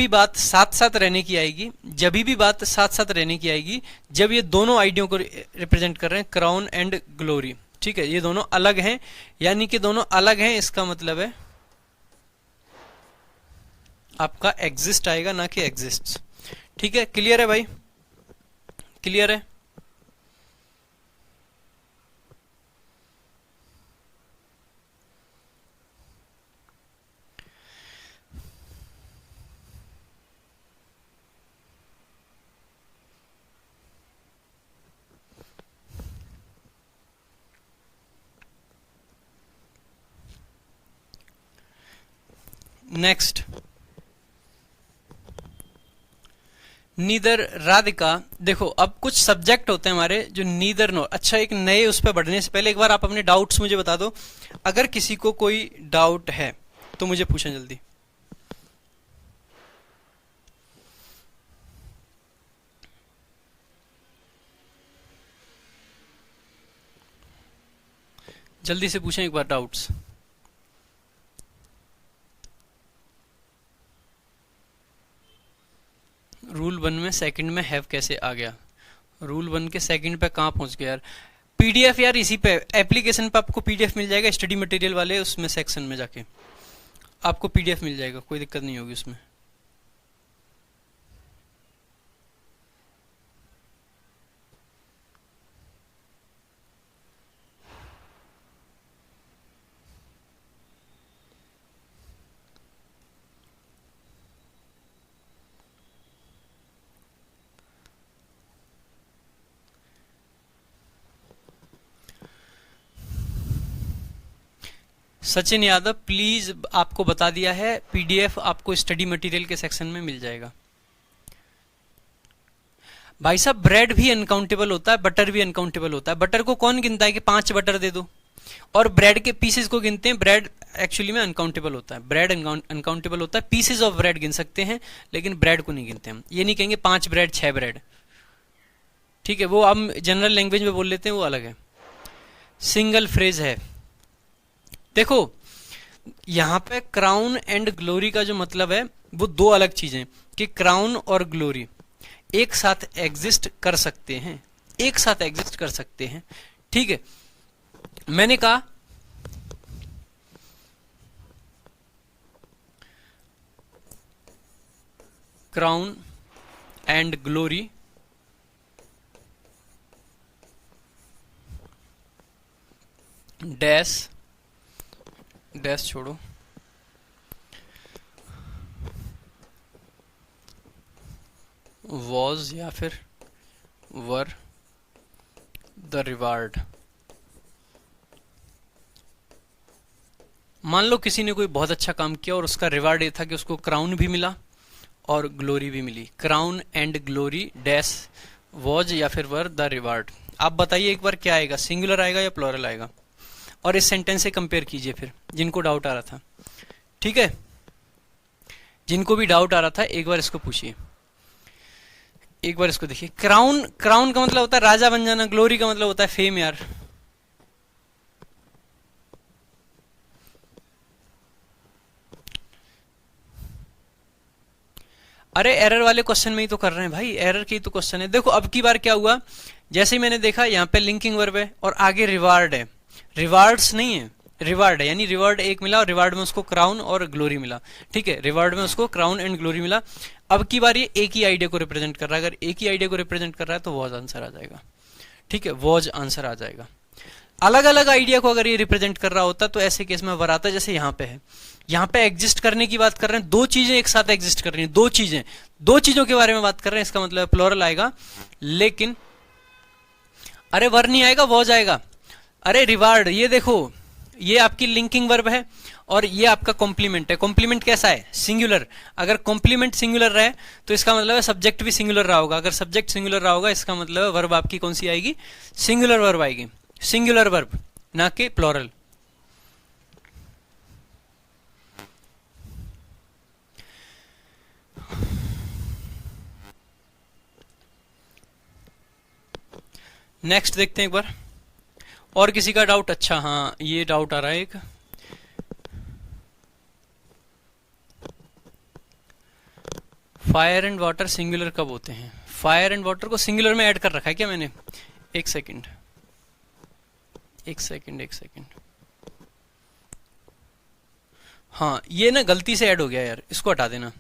बात साथ साथ रहने की आएगी, जब भी बात साथ साथ रहने की आएगी, जब ये दोनों आइडियो को रिप्रेजेंट कर रहे हैं, क्राउन एंड ग्लोरी। ठीक है, ये दोनों अलग हैं, यानी कि दोनों अलग हैं, इसका मतलब है आपका एग्जिस्ट आएगा, ना कि एग्जिस्ट। ठीक है, क्लियर है भाई? क्लियर है? Next, neither Radhika. देखो, अब कुछ सब्जेक्ट होते हैं हमारे जो नीदर नो। अच्छा, एक नए उस पर बढ़ने से पहले एक बार आप अपने डाउट्स मुझे बता दो। अगर किसी को कोई डाउट है तो मुझे पूछें जल्दी। जल्दी से पूछें एक बार डाउट्स। रूल 1 में सेकंड में हैव कैसे आ गया? रूल 1 के सेकंड पे कहाँ पहुंच गया यार? पीडीएफ यार, इसी पे एप्लीकेशन पे आपको पीडीएफ मिल जाएगा, स्टडी मटेरियल वाले उसमें सेक्शन में जाके आपको पीडीएफ मिल जाएगा, कोई दिक्कत नहीं होगी उसमें। सचिन यादव प्लीज, आपको बता दिया है, पीडीएफ आपको स्टडी मटेरियल के सेक्शन में मिल जाएगा। भाई साहब ब्रेड भी अनकाउंटेबल होता है, बटर भी अनकाउंटेबल होता है। बटर को कौन गिनता है कि 5 बटर दे दो, और ब्रेड के पीसेस को गिनते हैं। ब्रेड एक्चुअली में अनकाउंटेबल होता है, ब्रेड अनकाउंटेबल होता है। पीसेस ऑफ ब्रेड गिन सकते हैं लेकिन ब्रेड को नहीं गिनते हम। ये नहीं कहेंगे 5 ब्रेड 6 ब्रेड, ठीक है, वो हम जनरल लैंग्वेज में बोल लेते हैं, वो अलग है। सिंगल फ्रेज है। देखो यहां पे क्राउन एंड ग्लोरी का जो मतलब है वो दो अलग चीजें, कि क्राउन और ग्लोरी एक साथ एग्जिस्ट कर सकते हैं, एक साथ एग्जिस्ट कर सकते हैं, ठीक है। मैंने कहा crown and glory dash dash छोड़ो, वॉज या फिर वर द रिवार्ड। मान लो किसी ने कोई बहुत अच्छा काम किया और उसका रिवार्ड ये था कि उसको क्राउन भी मिला और ग्लोरी भी मिली। Crown and glory dash was या फिर वर द रिवार्ड। आप बताइए एक बार क्या आएगा, सिंगुलर आएगा या प्लूरल आएगा? और इस सेंटेंस से कंपेयर कीजिए फिर, जिनको डाउट आ रहा था, ठीक है, जिनको भी डाउट आ रहा था एक बार इसको पूछिए, एक बार इसको देखिए। क्राउन, क्राउन का मतलब होता है राजा बन जाना, ग्लोरी का मतलब होता है फेम यार। अरे एरर वाले क्वेश्चन में ही तो कर रहे हैं भाई, एरर की तो क्वेश्चन है। देखो अब की बार क्या हुआ, जैसे ही मैंने देखा यहाँ पे लिंकिंग वर्ब है और आगे रिवार्ड है, रिवार्ड्स नहीं है, रिवार्ड है, यानी रिवार्ड एक मिला और रिवार्ड में उसको क्राउन और ग्लोरी मिला, ठीक है, रिवार्ड में उसको क्राउन एंड ग्लोरी मिला। अब की बार ये एक ही आइडिया को रिप्रेजेंट कर रहा है, अगर एक ही आइडिया को रिप्रेजेंट कर रहा है तो वॉज आंसर आ जाएगा, ठीक है, वॉज आंसर आ जाएगा। अलग अलग आइडिया को अगर ये रिप्रेजेंट कर रहा होता तो ऐसे केस में वर आता, जैसे यहाँ पे है, यहाँ पे एग्जिस्ट करने की बात कर रहे हैं, दो चीजें एक साथ एग्जिस्ट कर रही हैं, दो चीजें, दो चीजों के बारे में बात कर रहे हैं, इसका मतलब प्लूरल आएगा। लेकिन अरे वर नहीं आएगा, वॉज आएगा। अरे रिवार्ड, ये देखो ये आपकी लिंकिंग वर्ब है और ये आपका कॉम्प्लीमेंट है। कॉम्प्लीमेंट कैसा है? सिंगुलर। अगर कॉम्प्लीमेंट सिंगुलर रहे तो इसका मतलब है सब्जेक्ट भी सिंगुलर रहा होगा, अगर सब्जेक्ट सिंगुलर रहा होगा इसका मतलब वर्ब आपकी कौन सी आएगी? सिंगुलर वर्ब आएगी, सिंगुलर वर्ब, ना कि प्लूरल। नेक्स्ट देखते हैं एक बार, और किसी का डाउट? अच्छा हाँ ये डाउट आ रहा है एक, फायर एंड वाटर सिंगुलर कब होते हैं? फायर एंड वाटर को सिंगुलर में ऐड कर रखा है क्या मैंने? एक सेकंड एक सेकंड एक सेकंड, हाँ ये ना गलती से ऐड हो गया यार, इसको हटा देना।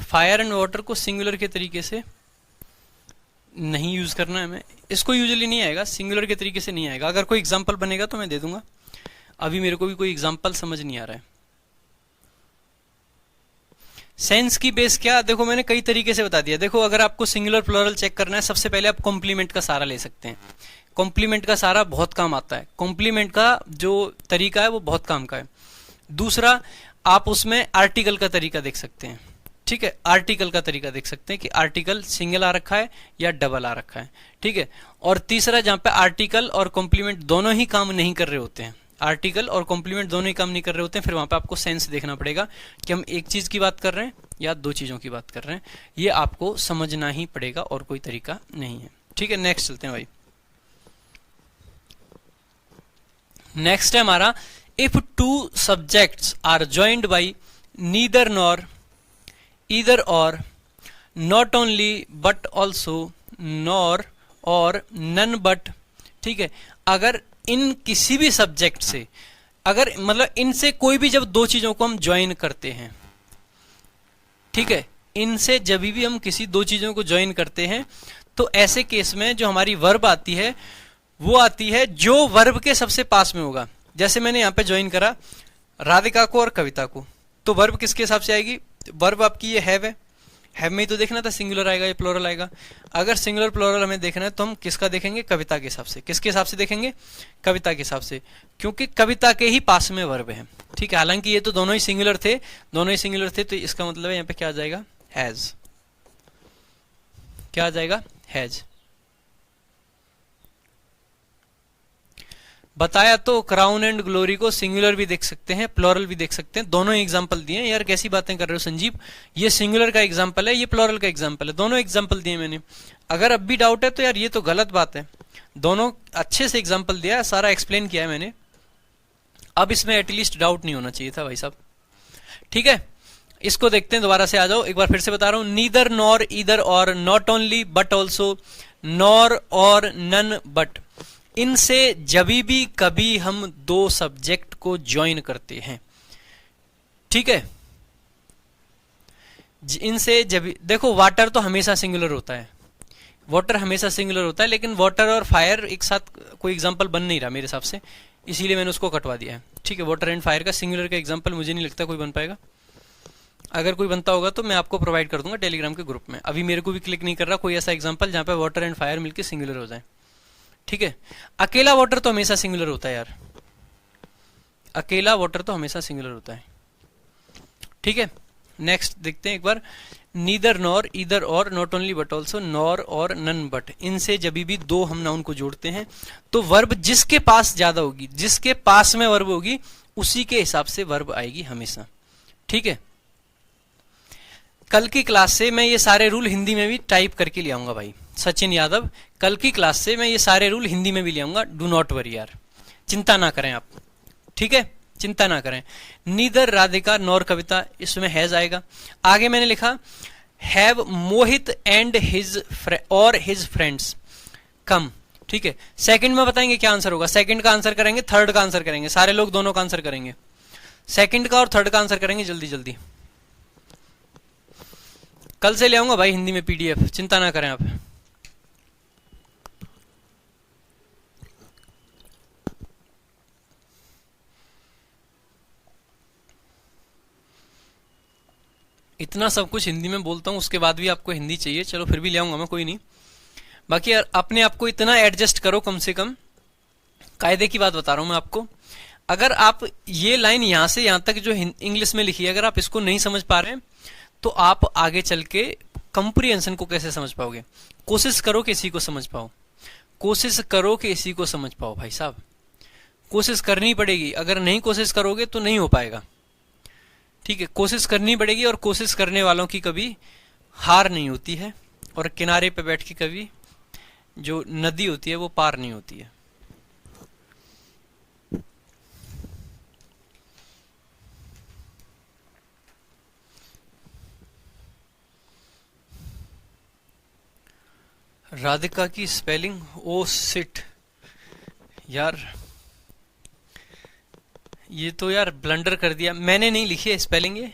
फायर एंड वाटर को सिंगुलर के तरीके से नहीं यूज करना है हमें, इसको यूजुअली नहीं आएगा, सिंगुलर के तरीके से नहीं आएगा। अगर कोई एग्जांपल बनेगा तो मैं दे दूंगा, अभी मेरे को भी कोई एग्जांपल समझ नहीं आ रहा है। सेंस की बेस क्या? देखो मैंने कई तरीके से बता दिया। देखो अगर आपको सिंगुलर प्लूरल चेक करना है, सबसे पहले आप कॉम्प्लीमेंट का सारा ले सकते हैं। कॉम्प्लीमेंट का सारा बहुत काम आता है, कॉम्प्लीमेंट का जो तरीका है वो बहुत काम का है। दूसरा, आप उसमें आर्टिकल का तरीका देख सकते हैं, ठीक है, आर्टिकल का तरीका देख सकते हैं कि आर्टिकल सिंगल आ रखा है या डबल आ रखा है, ठीक है। और तीसरा, जहां पे आर्टिकल और कॉम्प्लीमेंट दोनों ही काम नहीं कर रहे होते हैं, आर्टिकल और कॉम्प्लीमेंट दोनों ही काम नहीं कर रहे होते हैं, फिर वहां पे आपको सेंस देखना पड़ेगा कि हम एक चीज की बात कर रहे हैं या दो चीजों की बात कर रहे हैं। ये आपको समझना ही पड़ेगा और कोई तरीका नहीं है, ठीक है। नेक्स्ट चलते हैं भाई। नेक्स्ट है हमारा, if two subjects are joined by neither nor, either or, not only but also, nor और नन बट, ठीक है। अगर इन किसी भी सब्जेक्ट से, अगर मतलब इनसे कोई भी जब दो चीजों को हम ज्वाइन करते हैं, ठीक है, इनसे जब भी हम किसी दो चीजों को ज्वाइन करते हैं तो ऐसे केस में जो हमारी वर्ब आती है वो आती है जो वर्ब के सबसे पास में होगा। जैसे मैंने यहां पे ज्वाइन करा राधिका को और कविता को, तो वर्ब किसके हिसाब से आएगी? वर्ब आपकी ये हैव है, हैव में ही तो देखना था सिंगुलर आएगा या प्लूरल आएगा। अगर सिंगुलर प्लूरल हमें देखना है तो हम किसका देखेंगे, कविता के हिसाब से। किसके हिसाब से देखेंगे, कविता के हिसाब से, क्योंकि कविता के ही पास में वर्ब है। ठीक है, हालांकि ये तो दोनों ही सिंगुलर थे, तो इसका मतलब है यहाँ पे क्या आ जाएगा, हैज। क्या आ जाएगा, हैज। बताया तो क्राउन एंड ग्लोरी को सिंगुलर भी देख सकते हैं, प्लूरल भी देख सकते हैं, दोनों ही एग्जांपल दिए हैं। यार कैसी बातें कर रहे हो संजीव, ये सिंगुलर का एग्जांपल है, ये प्लूरल का एग्जांपल है, दोनों एग्जांपल दिए मैंने। अगर अब भी डाउट है तो यार ये तो गलत बात है, दोनों अच्छे से एग्जांपल दिया है, सारा एक्सप्लेन किया है मैंने। अब इसमें एटलीस्ट डाउट नहीं होना चाहिए था भाई साहब। ठीक है, इसको देखते हैं, दोबारा से आ जाओ, एक बार फिर से बता रहा हूं। Neither nor either or, not only but also, nor और नन बट, इनसे जभी भी कभी हम दो सब्जेक्ट को ज्वाइन करते हैं। ठीक है, इनसे जब देखो वाटर तो हमेशा सिंगुलर होता है, वाटर हमेशा सिंगुलर होता है, लेकिन वाटर और फायर एक साथ कोई एग्जांपल बन नहीं रहा मेरे हिसाब से, इसीलिए मैंने उसको कटवा दिया है। ठीक है, वाटर एंड फायर का सिंगुलर का एग्जांपल मुझे नहीं लगता कोई बन पाएगा। अगर कोई बनता होगा तो मैं आपको प्रोवाइड कर दूंगा टेलीग्राम के ग्रुप में। अभी मेरे को भी क्लिक नहीं कर रहा कोई ऐसा एग्जांपल जहां पे वाटर एंड फायर मिलकर सिंगुलर हो जाए। ठीक है, अकेला वाटर तो हमेशा सिंगुलर होता है यार, अकेला वाटर तो हमेशा सिंगुलर होता है। ठीक है, नेक्स्ट देखते हैं एक बार। Neither nor either or, not only but also, nor और नन बट, इनसे जब भी दो हम नाउन को जोड़ते हैं तो वर्ब जिसके पास ज्यादा होगी, जिसके पास में वर्ब होगी उसी के हिसाब से वर्ब आएगी हमेशा। ठीक है, कल की क्लास से मैं ये सारे रूल हिंदी में भी टाइप करके ले आऊंगा भाई सचिन यादव, कल की क्लास से मैं ये सारे रूल हिंदी में भी ले आऊंगा। डू नॉट वरी यार, चिंता ना करें आप। ठीक है, चिंता ना करें। नीदर राधिका नॉर कविता, इसमें हैज आएगा। आगे मैंने लिखा हैव मोहित एंड हिज और हिज फ्रेंड्स कम। ठीक है, सेकंड में बताएंगे क्या आंसर होगा, सेकंड का आंसर करेंगे, थर्ड का आंसर करेंगे, सारे लोग दोनों का आंसर करेंगे, सेकंड का और थर्ड का आंसर करेंगे जल्दी जल्दी। कल से ले आऊंगा भाई हिंदी में पीडीएफ, चिंता ना करें आप। इतना सब कुछ हिंदी में बोलता हूं, उसके बाद भी आपको हिंदी चाहिए, चलो फिर भी ले आऊंगा मैं, कोई नहीं। बाकी यार अपने आप को इतना एडजस्ट करो कम से कम, कायदे की बात बता रहा हूं मैं आपको। अगर आप ये लाइन यहां से यहां तक जो इंग्लिश में लिखी है, अगर आप इसको नहीं समझ पा रहे हैं तो आप आगे चल के कंप्रीहेंशन को कैसे समझ पाओगे। कोशिश करो कि इसी को समझ पाओ, कोशिश करो कि इसी को समझ पाओ भाई साहब, कोशिश करनी पड़ेगी। अगर नहीं कोशिश करोगे तो नहीं हो पाएगा। ठीक है, कोशिश करनी पड़ेगी, और कोशिश करने वालों की कभी हार नहीं होती है, और किनारे पे बैठ के कभी जो नदी होती है वो पार नहीं होती है। राधिका की स्पेलिंग, ओ सिट यार, ये तो यार ब्लंडर कर दिया मैंने, नहीं लिखी है स्पेलिंग ये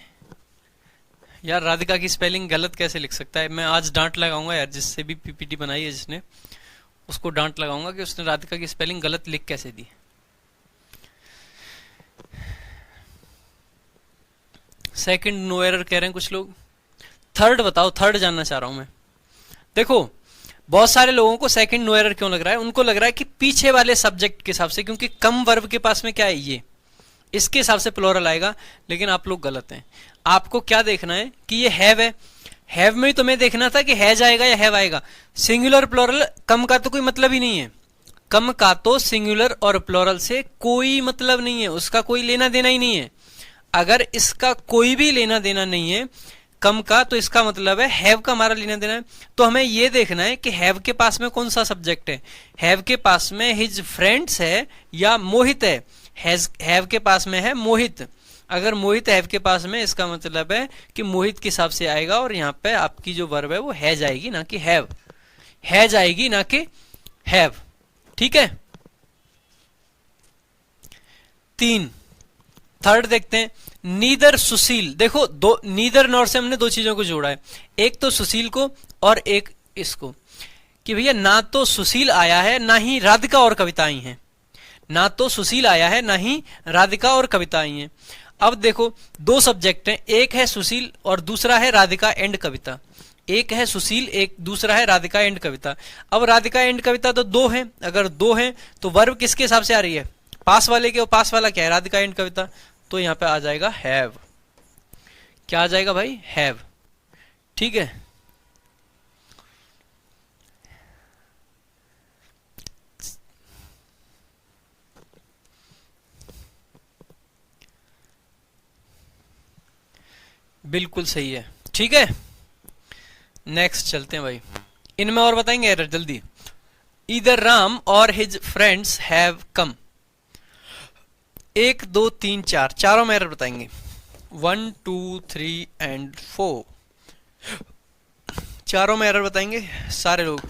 यार। राधिका की स्पेलिंग गलत कैसे लिख सकता है। मैं आज डांट लगाऊंगा यार, जिससे भी पीपीटी बनाई है जिसने, उसको डांट लगाऊंगा कि उसने राधिका की स्पेलिंग गलत लिख कैसे दी। सेकंड नो एरर कह रहे हैं कुछ लोग, थर्ड बताओ, थर्ड जानना चाह रहा हूं मैं। देखो बहुत सारे लोगों को सेकंड नो एरर क्यों लग रहा है, उनको लग रहा है कि पीछे वाले सब्जेक्ट के हिसाब से, क्योंकि कम वर्ब के पास में क्या है ये, इसके हिसाब से प्लूरल आएगा, लेकिन आप लोग गलत हैं। आपको क्या देखना है कि ये हैव है, हैव में ही तुम्हें देखना था कि हैज आएगा या हैव आएगा। सिंगुलर प्लूरल, कम का तो कोई मतलब ही नहीं है, कम का तो सिंगुलर और प्लूरल से कोई मतलब नहीं है, उसका कोई लेना देना ही नहीं है। अगर इसका कोई भी लेना देना नहीं है कम का, तो इसका मतलब है हैव का हमारा लेना देना है। तो हमें यह देखना है कि हैव के पास में कौन सा सब्जेक्ट है, हैव के पास में हिज फ्रेंड्स है या मोहित है। हैव के पास में है मोहित, अगर मोहित हैव के पास में, इसका मतलब है कि मोहित के हिसाब से आएगा, और यहाँ पे आपकी जो वर्ब है वो हैज आएगी ना कि हैव, हैज आएगी ना कि हैव। ठीक है, तीन, थर्ड देखते हैं। नीदर सुशील, देखो दो, नीदर नॉर से हमने दो चीजों को जोड़ा है, एक तो सुशील को और एक इसको, कि भैया ना तो सुशील आया है ना ही राधिका और कविता आई हैं, ना तो सुशील आया है ना ही राधिका और कविता आई हैं। अब देखो दो सब्जेक्ट हैं, एक है सुशील और दूसरा है राधिका एंड कविता। एक है सुशील, एक दूसरा है राधिका एंड कविता। अब राधिका एंड कविता तो दो हैं, अगर दो हैं तो वर्ब किसके हिसाब से आ रही है, पास वाले के, और पास वाला क्या है, राधिका एंड कविता, तो यहां पे आ जाएगा हैव। क्या आ जाएगा भाई, हैव। ठीक है, बिल्कुल सही है। ठीक है, नेक्स्ट चलते हैं भाई, इनमें और बताएंगे एरर जल्दी। इधर राम और हिज फ्रेंड्स हैव कम, 1 2 3 4, चारों में एरर बताएंगे, 1 2 3 एंड 4, चारों में एरर बताएंगे सारे लोग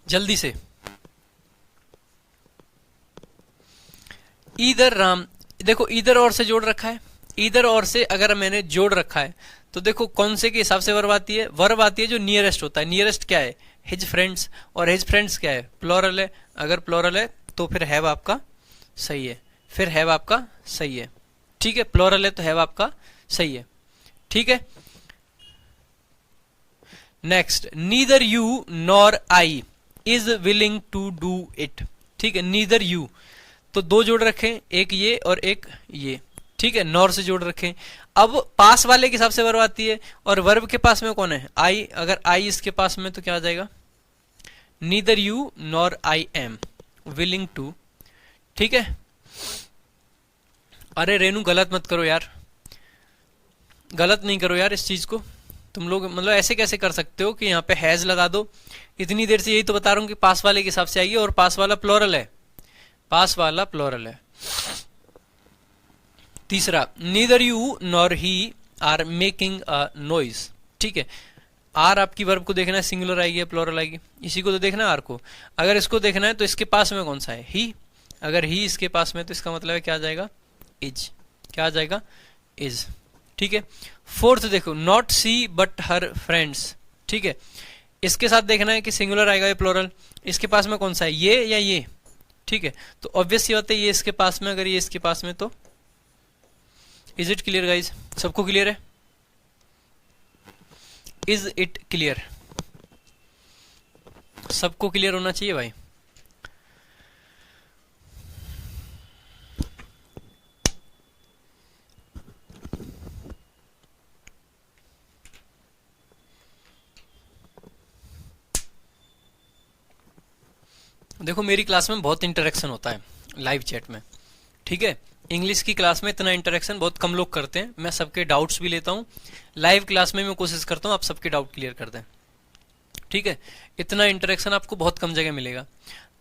जल्दी से। इधर राम, देखो इधर और से जोड़ रखा है, इधर और से अगर मैंने जोड़ रखा है तो देखो कौन से के हिसाब से वर्ब आती है, वर्ब आती है जो नियरेस्ट होता है। नियरेस्ट क्या है, हिज फ्रेंड्स, और हिज फ्रेंड्स क्या है, प्लोरल है। अगर प्लोरल है तो फिर हैव आपका सही है, फिर हैव आपका सही है। ठीक है, प्लोरल है तो हैव आपका सही है। ठीक है, next, neither you nor I is willing to do it. ठीक है, नीदर यू, तो दो जोड़ रखें, एक ये और एक ये। ठीक है, नॉर से जोड़ रखें। अब पास वाले के हिसाब से वर्ब आती है, और वर्ब के पास में कौन है, आई। अगर आई इसके पास में तो क्या आ जाएगा, neither you nor I am willing to. ठीक है, अरे रेनू गलत मत करो यार, गलत नहीं करो यार इस चीज को। तुम लोग मतलब ऐसे कैसे कर सकते हो कि यहाँ पे हैज लगा दो। इतनी देर से यही तो बता रहा हूं कि पास वाले के हिसाब से आइए, और पास वाला प्लोरल है, पास वाला प्लोरल है। तीसरा, neither you nor he are making a noise. ठीक है, आर आपकी वर्ब को देखना है, सिंगुलर आएगी या प्लोरल आएगी, इसी को तो देखना है आर को। अगर इसको देखना है तो इसके पास में कौन सा है, ही। अगर ही इसके पास में तो इसका मतलब है क्या आ जाएगा, इज। क्या आ जाएगा, इज। ठीक है, फोर्थ देखो, not she but her friends. ठीक है, इसके साथ देखना है कि सिंगुलर आएगा या प्लोरल, इसके पास में कौन सा है, ये या ये। ठीक है, तो ऑब्वियस ये होता है ये इसके पास में, अगर ये इसके पास में तो इज इट क्लियर गाइज, सबको क्लियर है, इज इट क्लियर, सबको क्लियर होना चाहिए भाई। देखो मेरी क्लास में बहुत इंटरेक्शन होता है लाइव चैट में। ठीक है, इंग्लिश की क्लास में इतना इंटरेक्शन बहुत कम लोग करते हैं, मैं सबके डाउट्स भी लेता हूँ। लाइव क्लास में मैं कोशिश करता हूँ आप सबके डाउट क्लियर कर दें। ठीक है, इतना इंटरेक्शन आपको बहुत कम जगह मिलेगा।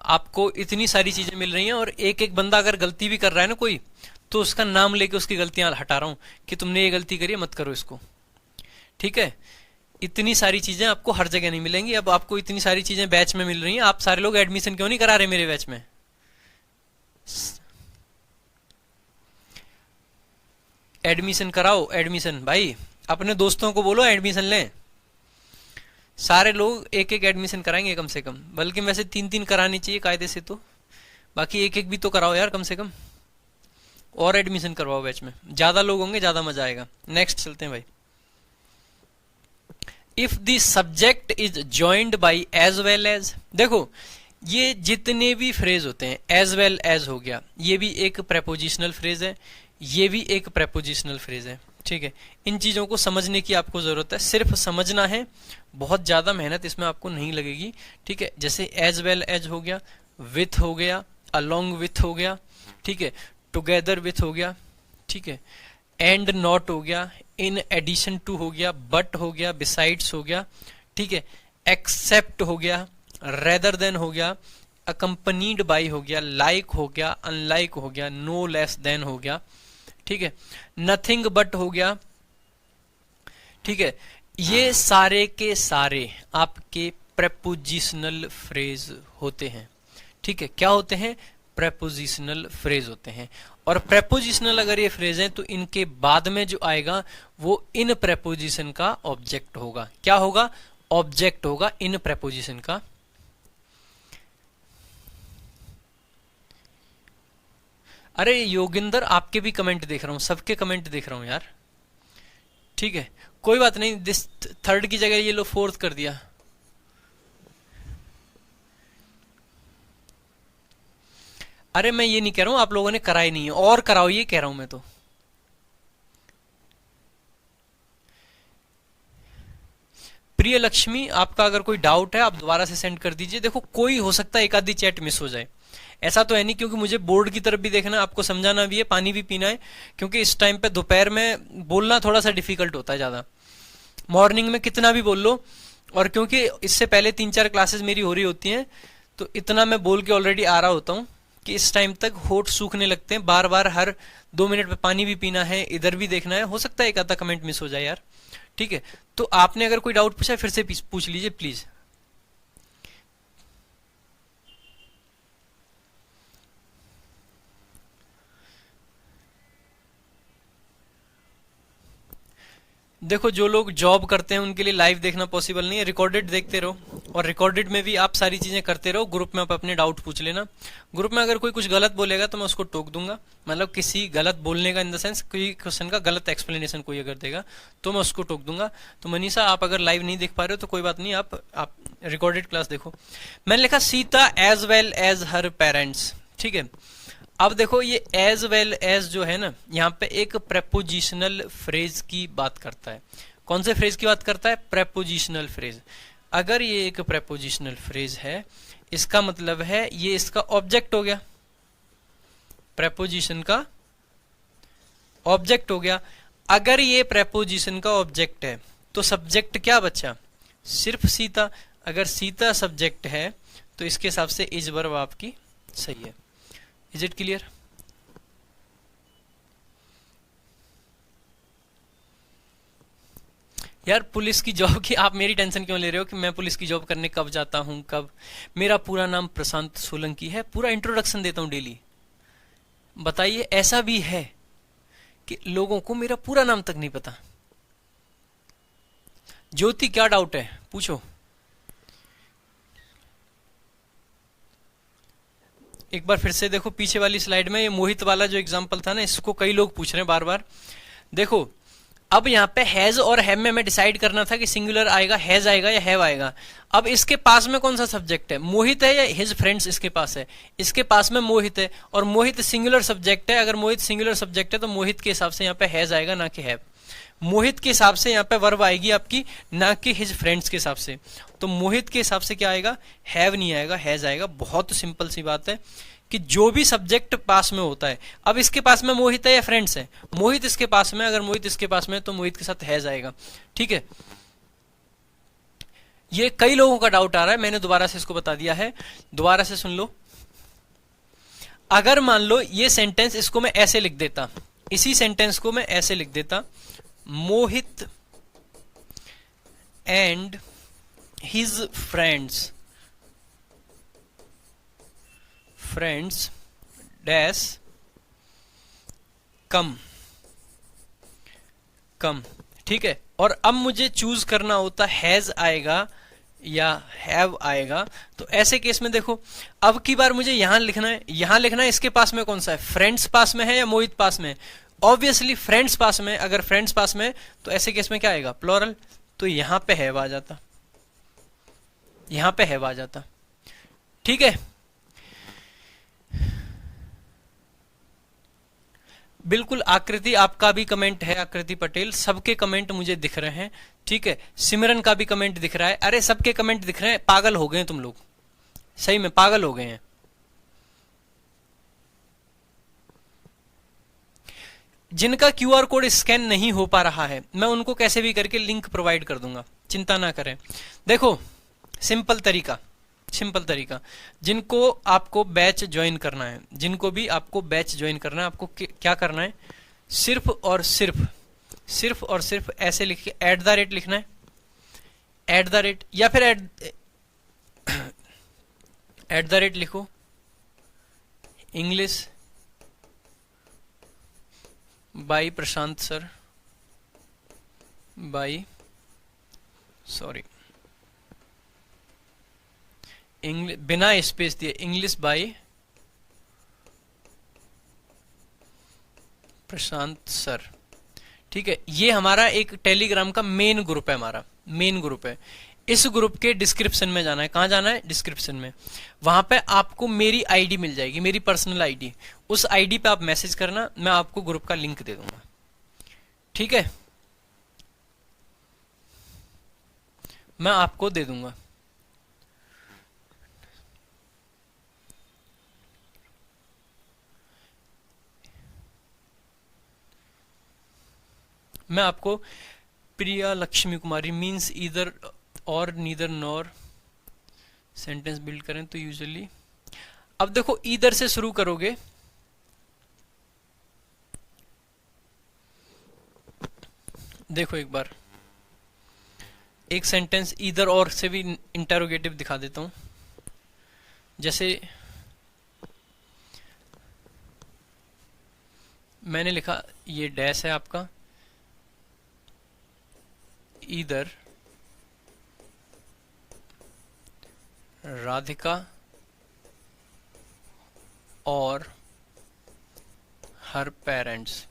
आपको इतनी सारी चीजें मिल रही हैं, और एक एक बंदा अगर गलती भी कर रहा है ना कोई, तो उसका नाम लेके उसकी गलतियां हटा रहा हूं कि तुमने ये गलती करी है, मत करो इसको। ठीक है, इतनी सारी चीजें आपको हर जगह नहीं मिलेंगी। अब आपको इतनी सारी चीजें बैच में मिल रही हैं, आप सारे लोग एडमिशन क्यों नहीं करा रहे मेरे बैच में? एडमिशन कराओ, एडमिशन भाई, अपने दोस्तों को बोलो एडमिशन लें। सारे लोग एक एक एडमिशन कराएंगे कम से कम, बल्कि वैसे 3-3 करानी चाहिए कायदे से, तो बाकी एक एक भी तो कराओ यार कम से कम, और एडमिशन करवाओ बैच में, ज्यादा लोग होंगे ज्यादा मजा आएगा। नेक्स्ट चलते हैं भाई। If the subject is joined by as well as, देखो ये जितने भी फ्रेज होते हैं, एज वेल एज हो गया, ये भी एक प्रेपोजिशनल फ्रेज है, ये भी एक प्रेपोजिशनल फ्रेज है। ठीक है, इन चीजों को समझने की आपको जरूरत है, सिर्फ समझना है, बहुत ज्यादा मेहनत इसमें आपको नहीं लगेगी। ठीक है, जैसे एज वेल एज हो गया, विथ हो गया, अलोंग विथ हो गया, ठीक है, टुगेदर विथ हो गया, ठीक है, एंड नॉट हो गया, इन एडिशन टू हो गया, बट हो गया, बिसाइड्स हो गया, ठीक है, एक्सेप्ट हो गया, रेदर देन हो गया, अकम्पनीड बाई हो गया, लाइक हो गया, अनलाइक हो गया, नो लेस देन हो गया, ठीक है, नथिंग बट हो गया। ठीक है, ये सारे के सारे आपके प्रेपोजिशनल फ्रेज होते हैं। ठीक है, क्या होते हैं? प्रेपोजिशनल फ्रेज होते हैं। और प्रेपोजिशनल अगर ये फ्रेज हैं तो इनके बाद में जो आएगा वो इन प्रेपोजिशन का ऑब्जेक्ट होगा। क्या होगा? ऑब्जेक्ट होगा इन प्रेपोजिशन का। अरे योगिंदर, आपके भी कमेंट देख रहा हूं, सबके कमेंट देख रहा हूं यार। ठीक है, कोई बात नहीं, दिस थर्ड की जगह ये लो फोर्थ कर दिया। अरे मैं ये नहीं कह रहा हूं आप लोगों ने करा ही नहीं है, और कराओ, ये कह रहा हूं मैं तो। प्रिय लक्ष्मी, आपका अगर कोई डाउट है आप दोबारा से सेंड कर दीजिए। देखो कोई हो सकता है एक आधी चैट मिस हो जाए, ऐसा तो है नहीं, क्योंकि मुझे बोर्ड की तरफ भी देखना है, आपको समझाना भी है, पानी भी पीना है, क्योंकि इस टाइम पे दोपहर में बोलना थोड़ा सा डिफिकल्ट होता है ज्यादा। मॉर्निंग में कितना भी बोल लो, और क्योंकि इससे पहले 3-4 क्लासेस मेरी हो रही होती हैं, तो इतना मैं बोल के ऑलरेडी आ रहा होता हूँ कि इस टाइम तक होठ सूखने लगते हैं, बार बार हर 2 मिनट पे पानी भी पीना है, इधर भी देखना है, हो सकता है एक आधा कमेंट मिस हो जाए यार। ठीक है, तो आपने अगर कोई डाउट पूछा फिर से पूछ लीजिए प्लीज। देखो जो लोग जॉब करते हैं उनके लिए लाइव देखना पॉसिबल नहीं है, रिकॉर्डेड देखते रहो, और रिकॉर्डेड में भी आप सारी चीजें करते रहो। ग्रुप में आप अपने डाउट पूछ लेना। ग्रुप में अगर कोई कुछ गलत बोलेगा तो मैं उसको टोक दूंगा, मतलब किसी गलत बोलने का इन द सेंस कोई क्वेश्चन का गलत एक्सप्लेनेशन कोई अगर देगा तो मैं उसको टोक दूंगा। तो मनीषा आप अगर लाइव नहीं देख पा रहे हो तो कोई बात नहीं, आप रिकॉर्डेड क्लास देखो। मैंने लिखा सीता एज वेल एज हर पेरेंट्स। ठीक है, अब देखो ये एज वेल एज जो है ना, यहाँ पे एक प्रेपोजिशनल फ्रेज की बात करता है। कौन से फ्रेज की बात करता है? Prepositional phrase. अगर ये एक प्रेपोजिशनल फ्रेज है, इसका मतलब है ये इसका ऑब्जेक्ट हो गया, प्रेपोजिशन का ऑब्जेक्ट हो गया। अगर ये प्रेपोजिशन का ऑब्जेक्ट है तो सब्जेक्ट क्या बचा? सिर्फ सीता। अगर सीता सब्जेक्ट है तो इसके हिसाब से इज वर्ब आपकी सही है। Is it clear? यार पुलिस की जॉब की आप मेरी टेंशन क्यों ले रहे हो कि मैं पुलिस की जॉब करने कब जाता हूं कब? मेरा पूरा नाम प्रशांत सोलंकी है, पूरा इंट्रोडक्शन देता हूं डेली। बताइए ऐसा भी है कि लोगों को मेरा पूरा नाम तक नहीं पता। ज्योति क्या डाउट है पूछो। एक बार फिर से देखो पीछे वाली स्लाइड में, ये मोहित वाला जो एग्जांपल था ना, इसको कई लोग पूछ रहे हैं बार बार। देखो अब यहाँ पे हैज और हैव में मैं डिसाइड करना था कि सिंगुलर आएगा, हैज आएगा या हैव आएगा। अब इसके पास में कौन सा सब्जेक्ट है? मोहित है या हिज फ्रेंड्स इसके पास है? इसके पास में मोहित है, और मोहित सिंगुलर सब्जेक्ट है। अगर मोहित सिंगुलर सब्जेक्ट है तो मोहित के हिसाब से यहाँ पे हैज आएगा, ना कि हैव। मोहित के हिसाब से यहाँ पे वर्ब आएगी आपकी, ना कि हिज फ्रेंड्स के हिसाब से। तो मोहित के हिसाब से क्या आएगा? हैव नहीं आएगा, हैज आएगा। बहुत सिंपल सी बात है कि जो भी सब्जेक्ट पास में होता है, अब इसके पास में मोहित है या फ्रेंड्स है? मोहित इसके पास में, अगर मोहित इसके पास में तो मोहित के साथ हैज आएगा। ठीक है, ये कई लोगों का डाउट आ रहा है, मैंने दोबारा से इसको बता दिया है, दोबारा से सुन लो। अगर मान लो ये सेंटेंस, इसको मैं ऐसे लिख देता, इसी सेंटेंस को मैं ऐसे लिख देता, मोहित एंड हिज फ्रेंड्स डैश कम। ठीक है, और अब मुझे चूज करना होता हैज आएगा या हैव आएगा। तो ऐसे केस में देखो, अब की बार मुझे यहां लिखना है, यहां लिखना है, इसके पास में कौन सा है? फ्रेंड्स पास में है या मोहित पास में? ऑब्वियसली फ्रेंड्स पास में। अगर फ्रेंड्स पास में तो ऐसे केस में क्या आएगा? प्लूरल। तो यहां पे हैव आ जाता, यहां पे हैव आ जाता। ठीक है, बिल्कुल। आकृति आपका भी कमेंट है, आकृति पटेल, सबके कमेंट मुझे दिख रहे हैं। ठीक है, सिमरन का भी कमेंट दिख रहा है। अरे सबके कमेंट दिख रहे हैं, पागल हो गए हैं तुम लोग, सही में पागल हो गए हैं। जिनका क्यूआर कोड स्कैन नहीं हो पा रहा है, मैं उनको कैसे भी करके लिंक प्रोवाइड कर दूंगा, चिंता ना करें। देखो सिंपल तरीका, जिनको आपको बैच ज्वाइन करना है, जिनको भी आपको बैच ज्वाइन करना है, आपको क्या करना है? सिर्फ और सिर्फ ऐसे लिख के @ लिखना है, @ या फिर @ लिखो, इंग्लिश बाय प्रशांत सर, बिना स्पेस दिए, इंग्लिश बाय प्रशांत सर। ठीक है, ये हमारा एक टेलीग्राम का मेन ग्रुप है, हमारा मेन ग्रुप है। इस ग्रुप के डिस्क्रिप्शन में जाना है। कहाँ जाना है? डिस्क्रिप्शन में। वहां पे आपको मेरी आईडी मिल जाएगी, मेरी पर्सनल आईडी। उस आईडी पे आप मैसेज करना, मैं आपको ग्रुप का लिंक दे दूंगा। ठीक है, मैं आपको दे दूंगा। मैं आपको प्रिया लक्ष्मी कुमारी मीन्स ईदर और नीदर नॉर सेंटेंस बिल्ड करें तो यूजुअली, अब देखो ईदर से शुरू करोगे, देखो एक बार एक सेंटेंस ईदर और से भी इंटरोगेटिव दिखा देता हूं। जैसे मैंने लिखा, ये डैश है आपका, ईदर राधिका और हर पेरेंट्स।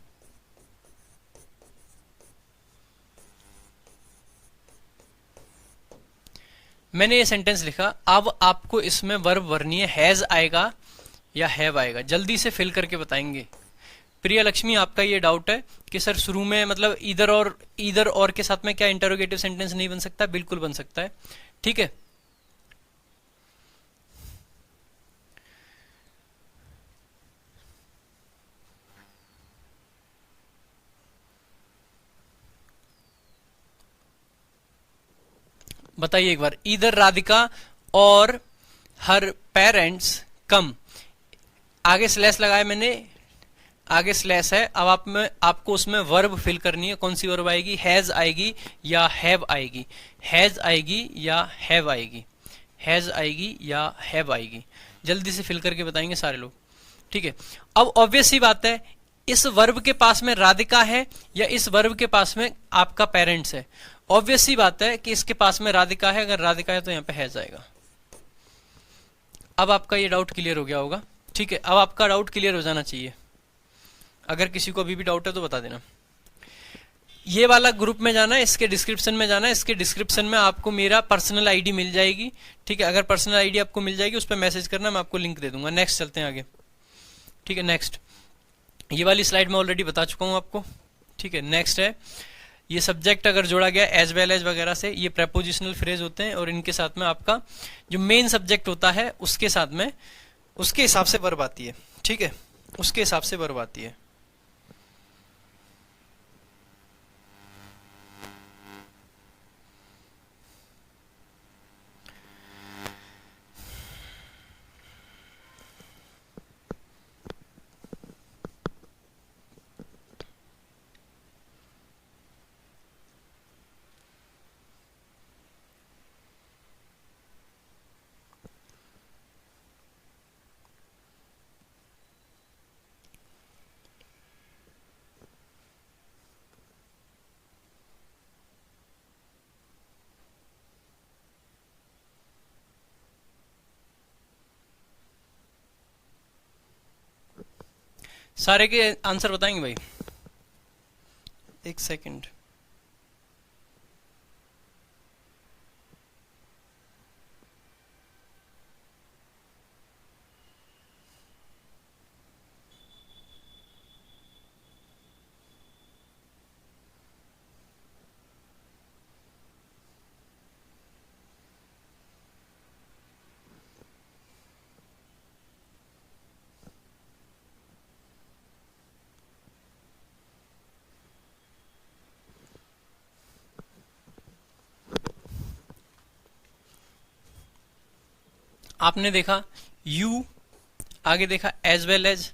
मैंने ये सेंटेंस लिखा। अब आपको इसमें वर्ब भरनी है, हैज आएगा या हैव आएगा, जल्दी से फिल करके बताएंगे। प्रिया लक्ष्मी, आपका ये डाउट है कि सर शुरू में मतलब ईदर और के साथ में क्या इंटरोगेटिव सेंटेंस नहीं बन सकता? बिल्कुल बन सकता है। ठीक है, बताइए एक बार, ईदर राधिका और हर पेरेंट्स कम, आगे स्लैश लगाया मैंने, आगे स्लैश है। अब आपको उसमें वर्ब फिल करनी है। कौन सी वर्ब आएगी? हैज आएगी या हैव आएगी? हैज आएगी या हैव आएगी? हैज आएगी या हैव आएगी? जल्दी से फिल करके बताएंगे सारे लोग। ठीक है, अब ऑब्वियस सी बात है, इस वर्ब के पास में राधिका है या इस वर्ब के पास में आपका पेरेंट्स है? ऑब्वियस सी बात है कि इसके पास में राधिका है। अगर राधिका है तो यहाँ पे हैज आएगा। अब आपका ये डाउट क्लियर हो गया होगा। ठीक है, अब आपका डाउट क्लियर हो जाना चाहिए। अगर किसी को अभी भी डाउट है तो बता देना। ये वाला ग्रुप में जाना है, इसके डिस्क्रिप्शन में जाना है। इसके डिस्क्रिप्शन में आपको मेरा पर्सनल आईडी मिल जाएगी। ठीक है, अगर पर्सनल आईडी आपको मिल जाएगी, उस पर मैसेज करना, मैं आपको लिंक दे दूंगा। नेक्स्ट चलते हैं आगे। ठीक है, नेक्स्ट, ये वाली स्लाइड में ऑलरेडी बता चुका हूं आपको। ठीक है, नेक्स्ट है, ये सब्जेक्ट अगर जोड़ा गया एज वेल एज वगैरह से, ये प्रेपोजिशनल फ्रेज होते हैं और इनके साथ में आपका जो मेन सब्जेक्ट होता है उसके साथ में उसके हिसाब से वर्ब आती है। ठीक है, उसके हिसाब से वर्ब आती है। सारे के आंसर बताएंगे भाई? एक सेकंड। आपने देखा यू, आगे देखा एज वेल एज।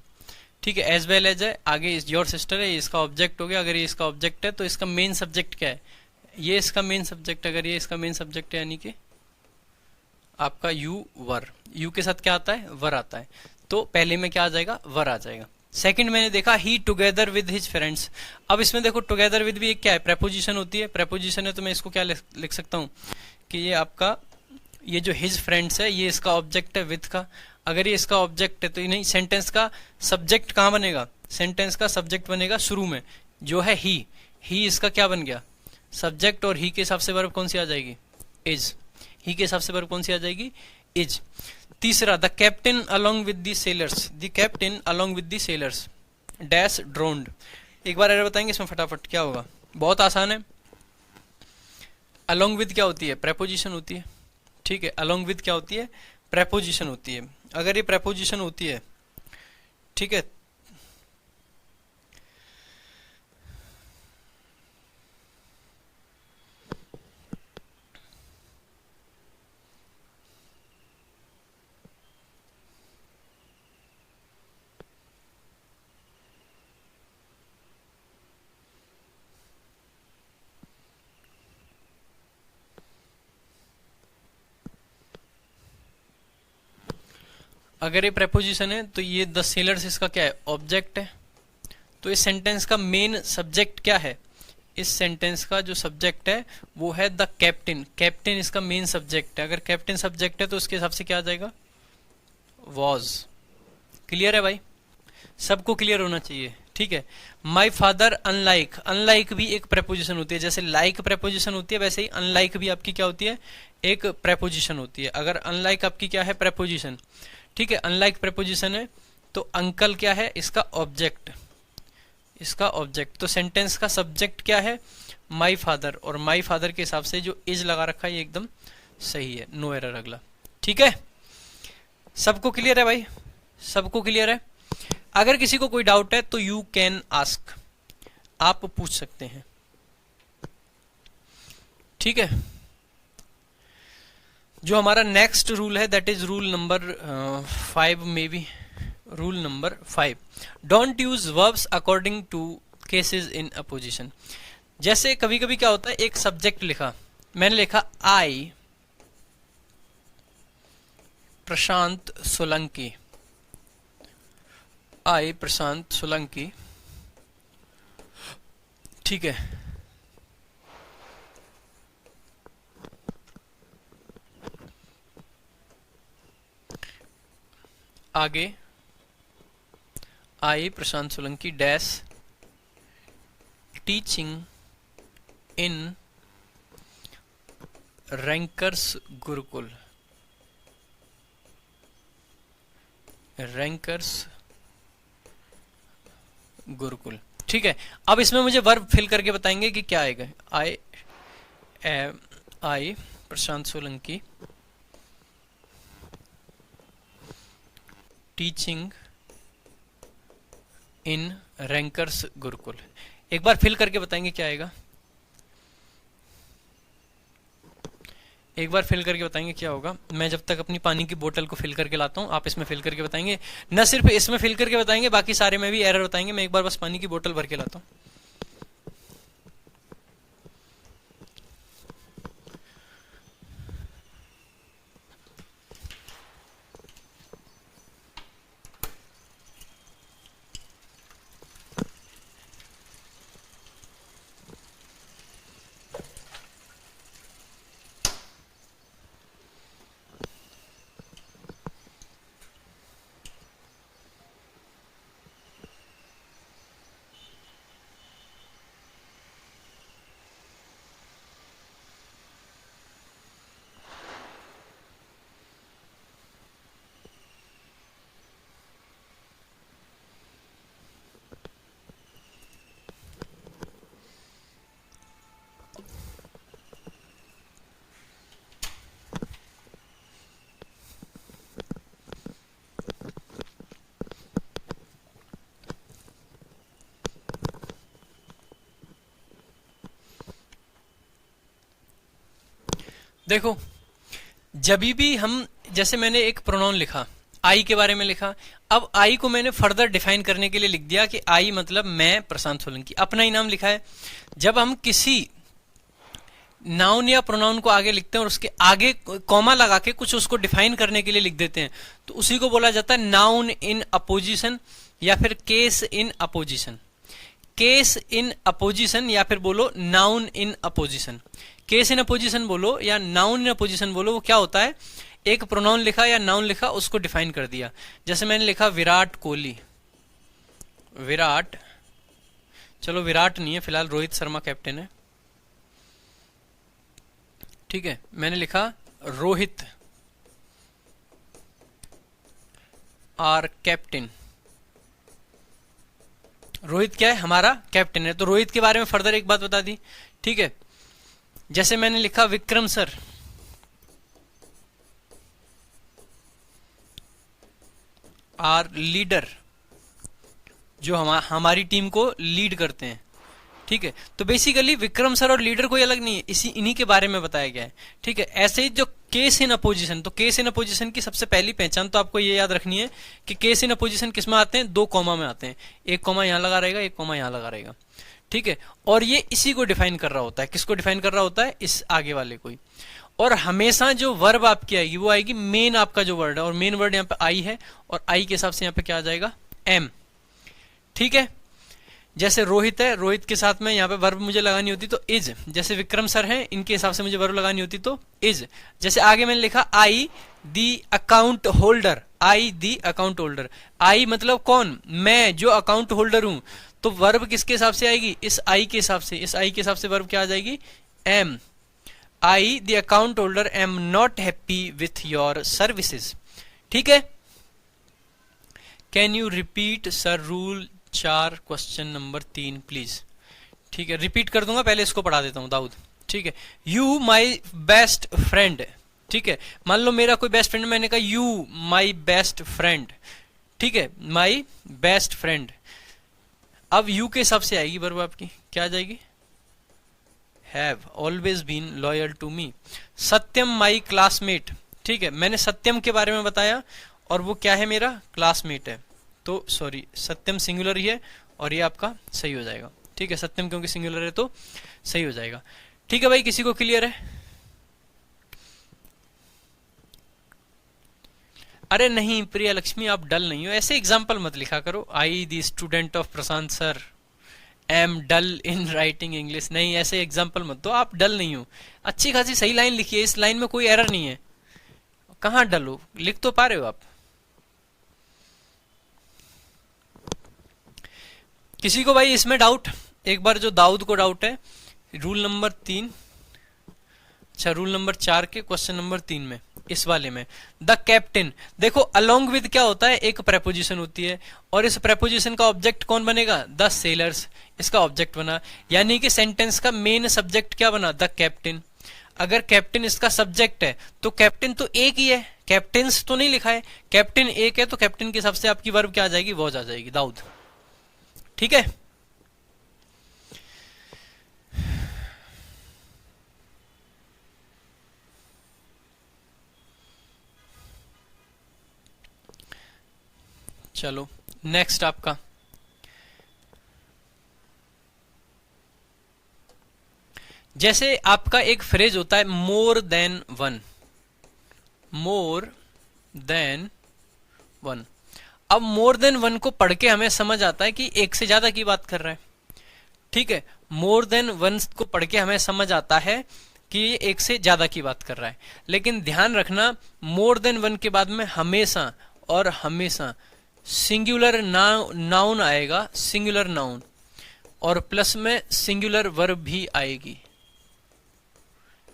ठीक है, एज वेल एज है, आगे योर सिस्टर है, ये इसका ऑब्जेक्ट हो गया। अगर ये इसका ऑब्जेक्ट है तो इसका मेन सब्जेक्ट क्या है? ये इसका मेन सब्जेक्ट। अगर ये इसका मेन सब्जेक्ट है यानी कि आपका यू वर, यू के साथ क्या आता है? वर आता है। तो पहले में क्या आ जाएगा? वर आ जाएगा। सेकंड मैंने देखा ही टुगेदर विद हिज फ्रेंड्स। अब इसमें देखो टुगेदर विद भी एक क्या है? प्रेपोजिशन होती है। प्रेपोजिशन है तो मैं इसको क्या लिख सकता हूं कि ये आपका ये जो हिज फ्रेंड्स है ये इसका ऑब्जेक्ट है विद का। अगर ये इसका ऑब्जेक्ट है तो नहीं, सेंटेंस का सब्जेक्ट कहां बनेगा? सेंटेंस का सब्जेक्ट बनेगा शुरू में, जो है ही। ही इसका क्या बन गया, सब्जेक्ट, और ही के हिसाब से वर्ब कौन सी आ जाएगी, इज। ही के हिसाब से वर्ब कौन सी आ जाएगी, इज। तीसरा, the captain along with the sailors, the captain along with the sailors dash drowned. एक बार एरर बताएंगे इसमें फटाफट क्या होगा, बहुत आसान है। अलोंग विद क्या होती है, प्रेपोजिशन होती है, ठीक है। अलोंग विद क्या होती है, प्रेपोजिशन होती है। अगर ये प्रेपोजिशन होती है, ठीक है, अगर ये प्रेपोजिशन है तो ये द सेलर्स इसका क्या है, ऑब्जेक्ट है। तो इस सेंटेंस का मेन सब्जेक्ट क्या है, इस सेंटेंस का जो सब्जेक्ट है वो है द कैप्टन। कैप्टन इसका मेन सब्जेक्ट है। अगर कैप्टन सब्जेक्ट है तो उसके हिसाब से क्या आ जाएगा, वॉज। क्लियर है भाई, सबको क्लियर होना चाहिए, ठीक है। माई फादर अनलाइक, अनलाइक भी एक प्रेपोजिशन होती है। जैसे लाइक प्रेपोजिशन होती है वैसे ही अनलाइक भी आपकी क्या होती है, एक प्रेपोजिशन होती है। अगर अनलाइक आपकी क्या है, प्रेपोजिशन, ठीक है, अनलाइक प्रेपोजिशन है तो अंकल क्या है, इसका ऑब्जेक्ट, इसका ऑब्जेक्ट। तो सेंटेंस का सब्जेक्ट क्या है, माई फादर, और माई फादर के हिसाब से जो इज लगा रखा है ये एकदम सही है, नो एरर अगला, ठीक है। सबको क्लियर है भाई, सबको क्लियर है। अगर किसी को कोई डाउट है तो यू कैन आस्क, आप पूछ सकते हैं, ठीक है। जो हमारा नेक्स्ट रूल है that is rule number 5, may be rule number 5, don't use verbs according to cases in apposition. जैसे कभी कभी क्या होता है, एक सब्जेक्ट लिखा, मैंने लिखा आई प्रशांत सोलंकी, आई प्रशांत सोलंकी, ठीक है। आगे I Prashant Solanki dash teaching in Rankers Gurukul, Rankers Gurukul, ठीक है। अब इसमें मुझे वर्ब फिल करके बताएंगे कि क्या आएगा। I Prashant Solanki teaching in Rankers Gurukul. एक बार फिल करके बताएंगे क्या आएगा, एक बार फिल करके बताएंगे क्या होगा। मैं जब तक अपनी पानी की बोतल को फिल करके लाता हूं, आप इसमें फिल करके बताएंगे। न सिर्फ इसमें फिल करके बताएंगे, बाकी सारे में भी एरर बताएंगे। मैं एक बार बस पानी की बोतल भर के लाता हूं। देखो, जब भी हम, जैसे मैंने एक प्रोनाउन लिखा, आई के बारे में लिखा, अब आई को मैंने फर्दर डिफाइन करने के लिए लिख दिया कि आई मतलब मैं प्रशांत सोलंकी, अपना ही नाम लिखा है। जब हम किसी नाउन या प्रोनाउन को आगे लिखते हैं और उसके आगे कॉमा लगा के कुछ उसको डिफाइन करने के लिए लिख देते हैं, तो उसी को बोला जाता है नाउन इन अपोजिशन या फिर case in opposition. Case in opposition या फिर बोलो noun in opposition. Case in opposition बोलो या नाउन इन अपोजिशन बोलो, वो क्या होता है, एक प्रोनाउन लिखा या नाउन लिखा, उसको डिफाइन कर दिया। जैसे मैंने लिखा विराट कोहली, विराट चलो विराट नहीं है फिलहाल, रोहित शर्मा कैप्टन है। ठीक है, मैंने लिखा रोहित आर कैप्टन। रोहित क्या है, हमारा कैप्टन है, तो रोहित के बारे में फर्दर एक बात बता दी। ठीक है, जैसे मैंने लिखा विक्रम सर आर लीडर, जो हमारी टीम को लीड करते हैं। ठीक है, तो बेसिकली विक्रम सर और लीडर कोई अलग नहीं है, इन्हीं के बारे में बताया गया है। ठीक है, ऐसे ही जो केस इन अपोजिशन, तो केस इन अपोजिशन की सबसे पहली पहचान तो आपको ये याद रखनी है कि केस इन अपोजिशन किस में आते हैं, 2 कॉमा में आते हैं। एक कॉमा यहां लगा रहेगा, एक कॉमा यहां लगा रहेगा। ठीक है, और ये इसी को डिफाइन कर रहा होता है। किसको डिफाइन कर रहा होता है, इस आगे वाले को ही। और हमेशा जो वर्ब आपकी आएगी वो आएगी मेन आपका जो वर्ड है, और मेन वर्ड यहाँ पे आई है, और आई के हिसाब से यहाँ पे क्या आ जाएगा, एम। ठीक है, जैसे रोहित है, रोहित के साथ में यहाँ पे वर्ब मुझे लगानी होती तो इज। जैसे विक्रम सर हैं, इनके हिसाब से मुझे वर्ब लगानी होती तो इज। जैसे आगे मैंने लिखा आई the account holder, I the account holder. आई मतलब कौन, मैं जो अकाउंट होल्डर हूं, तो वर्ब किसके हिसाब से आएगी, इस आई के हिसाब से। इस आई के हिसाब से वर्ब क्या आ जाएगी, am. I the account holder am not happy with your services. ठीक है, can you repeat sir rule 4 question number 3 please. ठीक है, रिपीट कर दूंगा, पहले इसको पढ़ा देता हूं दाऊद। ठीक है, यू माई बेस्ट फ्रेंड। ठीक है, मान लो मेरा कोई बेस्ट फ्रेंड, मैंने कहा यू माई बेस्ट फ्रेंड। ठीक है, माई बेस्ट फ्रेंड। अब यू के हिसाब से आएगी वर्ब आपकी, क्या आ जाएगी, have always been loyal to me. Satyam my classmate. ठीक है, मैंने सत्यम के बारे में बताया, और वो क्या है, मेरा क्लासमेट है। तो सॉरी, सत्यम सिंगुलर ही है, और ये आपका सही हो जाएगा। ठीक है, सत्यम क्योंकि सिंगुलर है तो सही हो जाएगा। ठीक है भाई, किसी को क्लियर है? अरे नहीं प्रिया लक्ष्मी, आप डल नहीं हो, ऐसे एग्जाम्पल मत लिखा करो। I the student of Prashant sir am dull in writing English. नहीं, ऐसे एग्जाम्पल मत दो, आप डल नहीं हो। अच्छी खासी सही लाइन लिखिए, इस लाइन में कोई एरर नहीं है। कहाँ डल हो, लिख तो पा रहे हो आप। किसी को भाई इसमें डाउट? एक बार जो दाऊद को डाउट है, रूल नंबर 3, अच्छा रूल नंबर 4 के क्वेश्चन नंबर 3 में, इस वाले में द कैप्टन। देखो अलोंग विद क्या होता है, एक प्रेपोजिशन होती है, और इस प्रेपोजिशन का ऑब्जेक्ट कौन बनेगा, द सेलर्स। इसका ऑब्जेक्ट बना, यानी कि सेंटेंस का मेन सब्जेक्ट क्या बना, द कैप्टन। अगर कैप्टन इसका सब्जेक्ट है तो कैप्टन तो एक ही है, कैप्टन्स तो नहीं लिखा है, कैप्टन एक है, तो कैप्टन के हिसाब से आपकी वर्ब क्या आ जाएगी, वॉज आ जाएगी, दाऊद। ठीक है, चलो नेक्स्ट आपका जैसे आपका एक फ्रेज होता है मोर than one, more than one. अब मोर देन वन को पढ़ के हमें समझ आता है कि एक से ज्यादा की बात कर रहा है। ठीक है, मोर देन वन को पढ़ के हमें समझ आता है कि ये एक से ज्यादा की बात कर रहा है। लेकिन ध्यान रखना, मोर देन वन के बाद में हमेशा और हमेशा सिंगुलर नाउन आएगा, सिंगुलर नाउन, और प्लस में सिंगुलर वर्ब भी आएगी।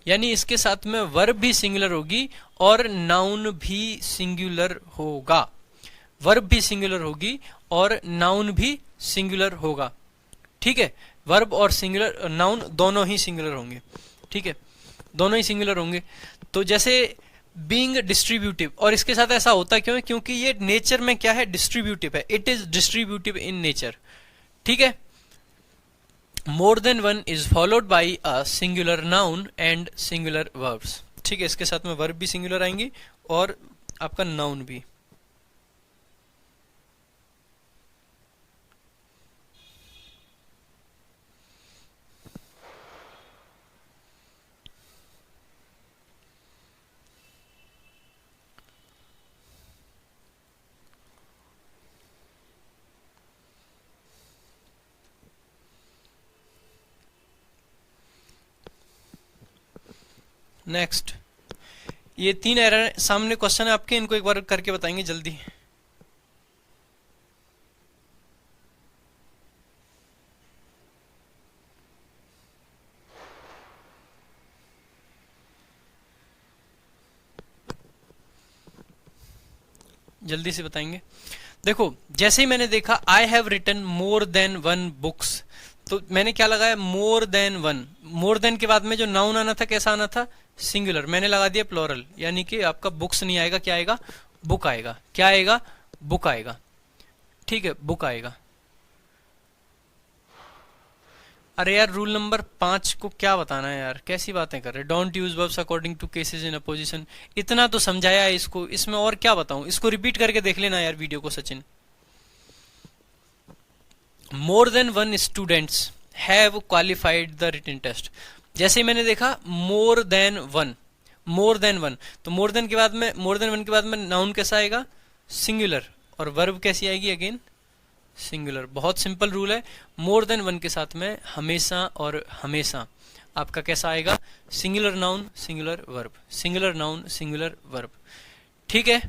यानी इसके साथ में वर्ब भी सिंगुलर होगी और नाउन भी सिंगुलर होगा। वर्ब भी सिंगुलर होगी और नाउन भी सिंगुलर होगा। ठीक है, वर्ब और सिंगुलर नाउन दोनों ही सिंगुलर होंगे। ठीक है, दोनों ही सिंगुलर होंगे। तो जैसे बीइंग डिस्ट्रीब्यूटिव, और इसके साथ ऐसा होता क्यों है, क्योंकि ये नेचर में क्या है, डिस्ट्रीब्यूटिव है। It is distributive in nature. ठीक है, मोर than one is followed by a singular noun and singular verbs. ठीक है, इसके साथ में वर्ब भी सिंगुलर आएंगी और आपका नाउन भी। नेक्स्ट, ये 3 एरर सामने क्वेश्चन है आपके, इनको एक बार करके बताएंगे जल्दी। जल्दी से बताएंगे। देखो जैसे ही मैंने देखा I have written more than one books, तो मैंने क्या लगाया, more than one. More than के बाद में जो नाउन आना था कैसा आना था, सिंगुलर, मैंने लगा दिया प्लोरल, यानी कि आपका बुक्स नहीं आएगा, क्या आएगा, बुक आएगा। क्या आएगा, बुक आएगा। ठीक है, बुक आएगा। अरे यार रूल नंबर 5 को क्या बताना है यार, कैसी बातें कर रहे, don't use verbs according to cases in apposition. इतना तो समझाया है इसको, इसमें और क्या बताऊं, इसको रिपीट करके देख लेना यार वीडियो को Sachin. More than one students have qualified the written test. जैसे ही मैंने देखा more than one, more than one, तो मोर देन के बाद में, मोर देन वन के बाद में नाउन कैसा आएगा, सिंगुलर, और वर्ब कैसी आएगी, अगेन सिंगुलर। बहुत सिंपल रूल है, मोर देन वन के साथ में हमेशा और हमेशा आपका कैसा आएगा, singular noun singular verb, singular noun singular verb. ठीक है,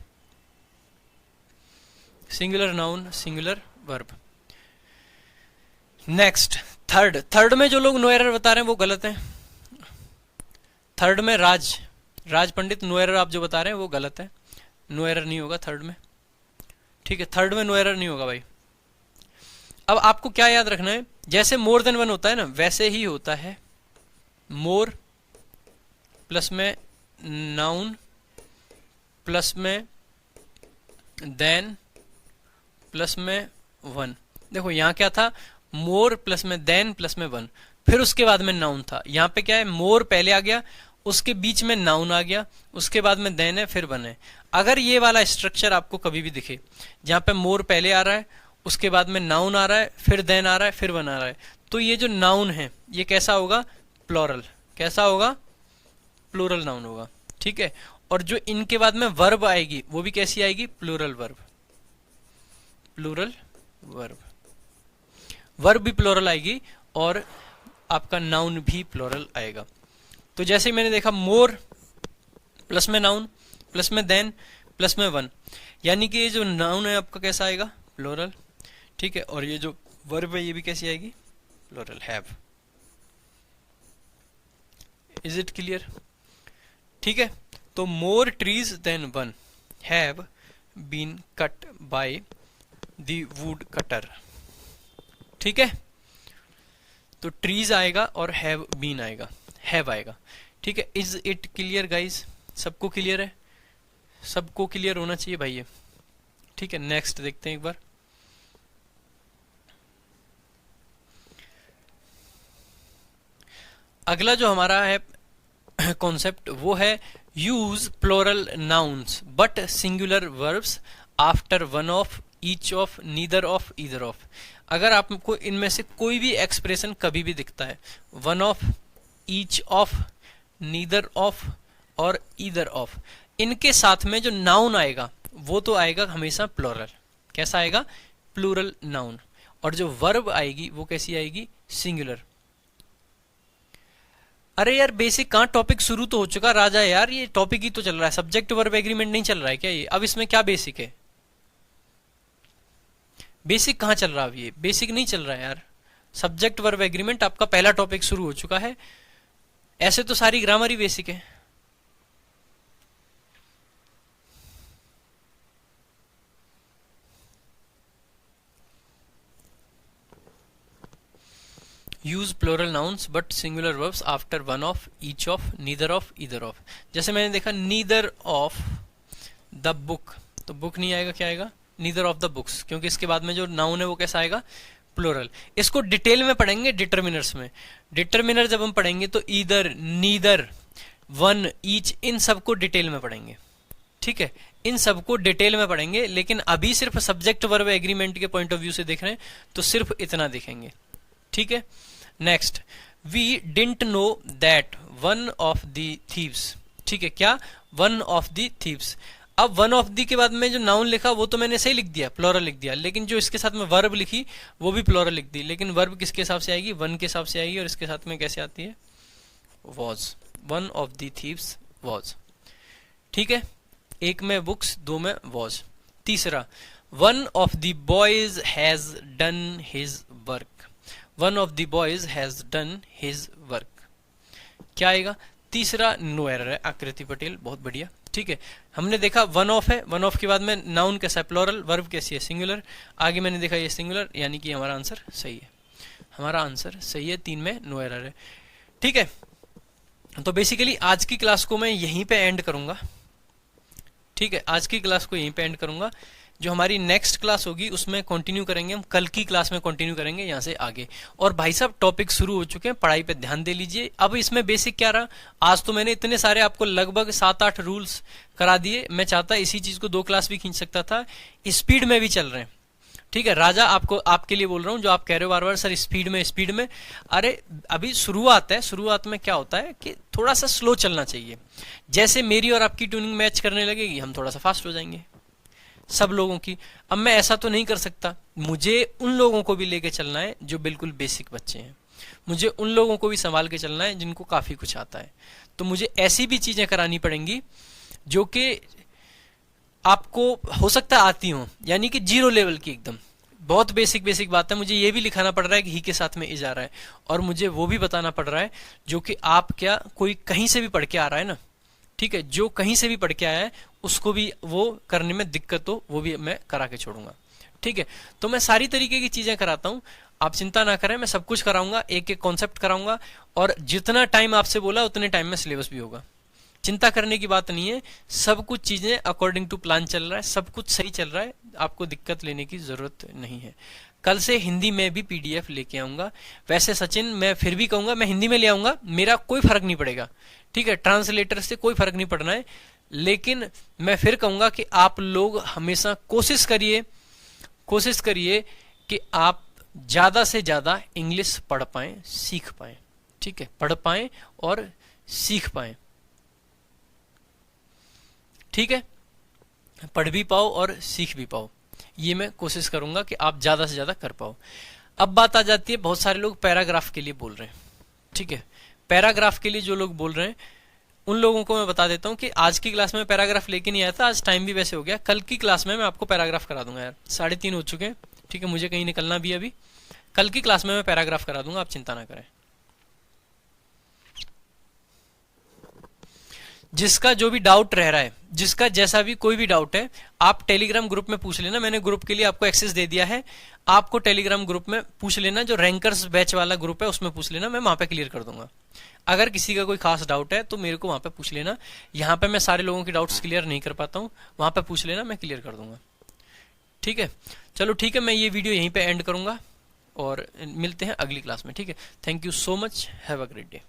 singular noun singular verb. Next third, third में जो लोग नो एरर बता रहे हैं वो गलत है। थर्ड में राज पंडित नो एरर आप जो बता रहे हैं वो गलत है, नो एरर नहीं होगा थर्ड में। ठीक है, थर्ड में नो एरर नहीं होगा भाई। अब आपको क्या याद रखना है, जैसे मोर देन वन होता है ना, वैसे ही होता है मोर प्लस में नाउन प्लस में देन प्लस में वन। देखो यहां क्या था, मोर प्लस में देन प्लस में वन, फिर उसके बाद में नाउन था। यहाँ पे क्या है, मोर पहले आ गया, उसके बीच में नाउन आ गया, उसके बाद में देन है, फिर वन है। अगर ये वाला स्ट्रक्चर आपको कभी भी दिखे, जहां पे मोर पहले आ रहा है, उसके बाद में नाउन आ रहा है, फिर देन आ रहा है, फिर वन आ रहा है, तो ये जो नाउन है ये कैसा होगा, प्लोरल। कैसा होगा, प्लूरल नाउन होगा। ठीक है, और जो इनके बाद में वर्ब आएगी वो भी कैसी आएगी, plural verb, plural verb. Verb भी प्लूरल आएगी और आपका नाउन भी प्लूरल आएगा। तो जैसे मैंने देखा मोर प्लस में नाउन प्लस में देन प्लस में वन, यानी कि ये जो नाउन है आपका कैसा आएगा, प्लूरल। ठीक है, और ये जो वर्ब है ये भी कैसी आएगी, plural, have. Is it clear? ठीक है, तो more trees than one have been cut by the wood cutter. ठीक है, तो ट्रीज आएगा और हैव बीन आएगा, हैव आएगा। ठीक है, इज इट क्लियर गाइज? सबको क्लियर है? सबको क्लियर होना चाहिए भाई ये। ठीक है, नेक्स्ट देखते हैं एक बार। अगला जो हमारा है कॉन्सेप्ट वो है use plural nouns but singular verbs after one of each of neither of either of. अगर आपको इनमें से कोई भी एक्सप्रेशन कभी भी दिखता है, one of, each of, neither of और ईदर ऑफ, इनके साथ में जो नाउन आएगा वो तो आएगा हमेशा प्लोरल। कैसा आएगा, प्लूरल नाउन। और जो वर्ब आएगी वो कैसी आएगी, सिंगुलर। अरे यार बेसिक कहाँ, टॉपिक शुरू तो हो चुका राजा यार, ये टॉपिक ही तो चल रहा है, सब्जेक्ट वर्ब एग्रीमेंट नहीं चल रहा है क्या ये? अब इसमें क्या बेसिक है, बेसिक कहाँ चल रहा है? अब ये बेसिक नहीं चल रहा है यार, सब्जेक्ट वर्ब एग्रीमेंट आपका पहला टॉपिक शुरू हो चुका है। ऐसे तो सारी ग्रामर ही बेसिक है। Use plural nouns but singular verbs after one of, each of, neither of, either of. जैसे मैंने देखा नीदर ऑफ द बुक, तो बुक नहीं आएगा, क्या आएगा, नीदर ऑफ द बुक्स, क्योंकि इसके बाद में जो नाउन है वो कैसा आएगा, प्लूरल। इसको डिटेल में पढ़ेंगे डिटर्मिनर्स में। डिटर्मिनर जब हम पढ़ेंगे तो ईदर, नीदर, वन, ईच, इन सबको डिटेल में पढ़ेंगे। ठीक है, इन सबको डिटेल में पढ़ेंगे, लेकिन अभी सिर्फ सब्जेक्ट वर्ब एग्रीमेंट के पॉइंट ऑफ व्यू से देख रहे हैं तो सिर्फ इतना दिखेंगे। ठीक है, next, we didn't know that one of the thieves. ठीक है, क्या, वन ऑफ द थीव्स। अब वन ऑफ दी के बाद में जो नाउन लिखा वो तो मैंने सही लिख दिया, प्लूरल लिख दिया, लेकिन जो इसके साथ में वर्ब लिखी वो भी प्लूरल लिख दी, लेकिन वर्ब किसके हिसाब से आएगी, वन के हिसाब से आएगी, और इसके साथ में कैसे आती है, was. One of the thieves was. ठीक है, एक में बुक्स, दो में वॉज। तीसरा, one of the boys has done his work. One of the boys has done his work. क्या आएगा, तीसरा नो एरर है, आकृति पटेल, बहुत बढ़िया। ठीक है, हमने देखा वन ऑफ है, वन ऑफ के बाद में नाउन कैसा है प्लूरल, वर्ब कैसी है सिंगुलर, आगे मैंने देखा ये सिंगुलर, यानी कि हमारा आंसर सही है, हमारा आंसर सही है, 3 में नो एरर है। ठीक है, तो बेसिकली आज की क्लास को मैं यहीं पे एंड करूंगा। ठीक है, आज की क्लास को यहीं पे एंड करूंगा। जो हमारी नेक्स्ट क्लास होगी उसमें कंटिन्यू करेंगे, हम कल की क्लास में कंटिन्यू करेंगे यहाँ से आगे। और भाई साहब टॉपिक शुरू हो चुके हैं, पढ़ाई पे ध्यान दे लीजिए। अब इसमें बेसिक क्या रहा, आज तो मैंने इतने सारे आपको लगभग 7-8 रूल्स करा दिए। मैं चाहता इसी चीज को 2 क्लास भी खींच सकता था, स्पीड में भी चल रहे हैं। ठीक है, राजा आपको आपके लिए बोल रहा हूं, जो आप कह रहे हो बार बार सर स्पीड में, अरे अभी शुरुआत है, शुरुआत में क्या होता है कि थोड़ा सा स्लो चलना चाहिए। जैसे मेरी और आपकी ट्यूनिंग मैच करने लगेगी, हम थोड़ा सा फास्ट हो जाएंगे सब लोगों की। अब मैं ऐसा तो नहीं कर सकता, मुझे उन लोगों को भी लेके चलना है जो बिल्कुल बेसिक बच्चे हैं, मुझे उन लोगों को भी संभाल के चलना है जिनको काफी कुछ आता है। तो मुझे ऐसी भी चीजें करानी पड़ेंगी जो कि आपको हो सकता है आती हो, यानी कि 0 लेवल की एकदम बहुत बेसिक बात है। मुझे ये भी लिखाना पड़ रहा है कि ही के साथ में इज आ रहा है, और मुझे वो भी बताना पड़ रहा है जो कि आप क्या कोई कहीं से भी पढ़ के आ रहा है ना। ठीक है, जो कहीं से भी पढ़ के आया है उसको भी वो करने में दिक्कत हो वो भी मैं करा के छोड़ूंगा। ठीक है, तो मैं सारी तरीके की चीजें कराता हूं, आप चिंता ना करें, मैं सब कुछ कराऊंगा, एक एक कॉन्सेप्ट कराऊंगा, और जितना टाइम आपसे बोला उतने टाइम में सिलेबस भी होगा। चिंता करने की बात नहीं है, सब कुछ चीजें अकॉर्डिंग टू प्लान चल रहा है, सब कुछ सही चल रहा है, आपको दिक्कत लेने की जरूरत नहीं है। कल से हिंदी में भी पीडीएफ लेके आऊंगा। वैसे सचिन मैं फिर भी कहूंगा मैं हिंदी में ले आऊंगा, मेरा कोई फर्क नहीं पड़ेगा। ठीक है, ट्रांसलेटर से कोई फर्क नहीं पड़ना है, लेकिन मैं फिर कहूंगा कि आप लोग हमेशा कोशिश करिए कि आप ज्यादा से ज्यादा इंग्लिश पढ़ पाएं, सीख पाएं। ठीक है, पढ़ पाएं और सीख पाएं। ठीक है, पढ़ भी पाओ और सीख भी पाओ, ये मैं कोशिश करूंगा कि आप ज्यादा से ज्यादा कर पाओ। अब बात आ जाती है, बहुत सारे लोग पैराग्राफ के लिए बोल रहे हैं। ठीक है, पैराग्राफ के लिए जो लोग बोल रहे हैं उन लोगों को मैं बता देता हूं कि आज की क्लास में पैराग्राफ लेके नहीं आया था, आज टाइम भी वैसे हो गया। कल की क्लास में मैं आपको पैराग्राफ करा दूंगा यार, 3:30 हो चुके हैं। ठीक है, मुझे कहीं निकलना भी अभी, कल की क्लास में मैं पैराग्राफ करा दूंगा, आप चिंता ना करें। जिसका जो भी डाउट रह रहा है, जिसका जैसा भी कोई भी डाउट है, आप टेलीग्राम ग्रुप में पूछ लेना। मैंने ग्रुप के लिए आपको एक्सेस दे दिया है, आपको टेलीग्राम ग्रुप में पूछ लेना, जो रैंकर्स बैच वाला ग्रुप है उसमें पूछ लेना, मैं वहां पे क्लियर कर दूंगा। अगर किसी का कोई खास डाउट है तो मेरे को वहां पे पूछ लेना, यहाँ पे मैं सारे लोगों की डाउट्स क्लियर नहीं कर पाता हूँ, वहां पे पूछ लेना, मैं क्लियर कर दूंगा। ठीक है, चलो ठीक है, मैं ये वीडियो यहीं पे एंड करूंगा और मिलते हैं अगली क्लास में। ठीक है, thank you so much, have a great day.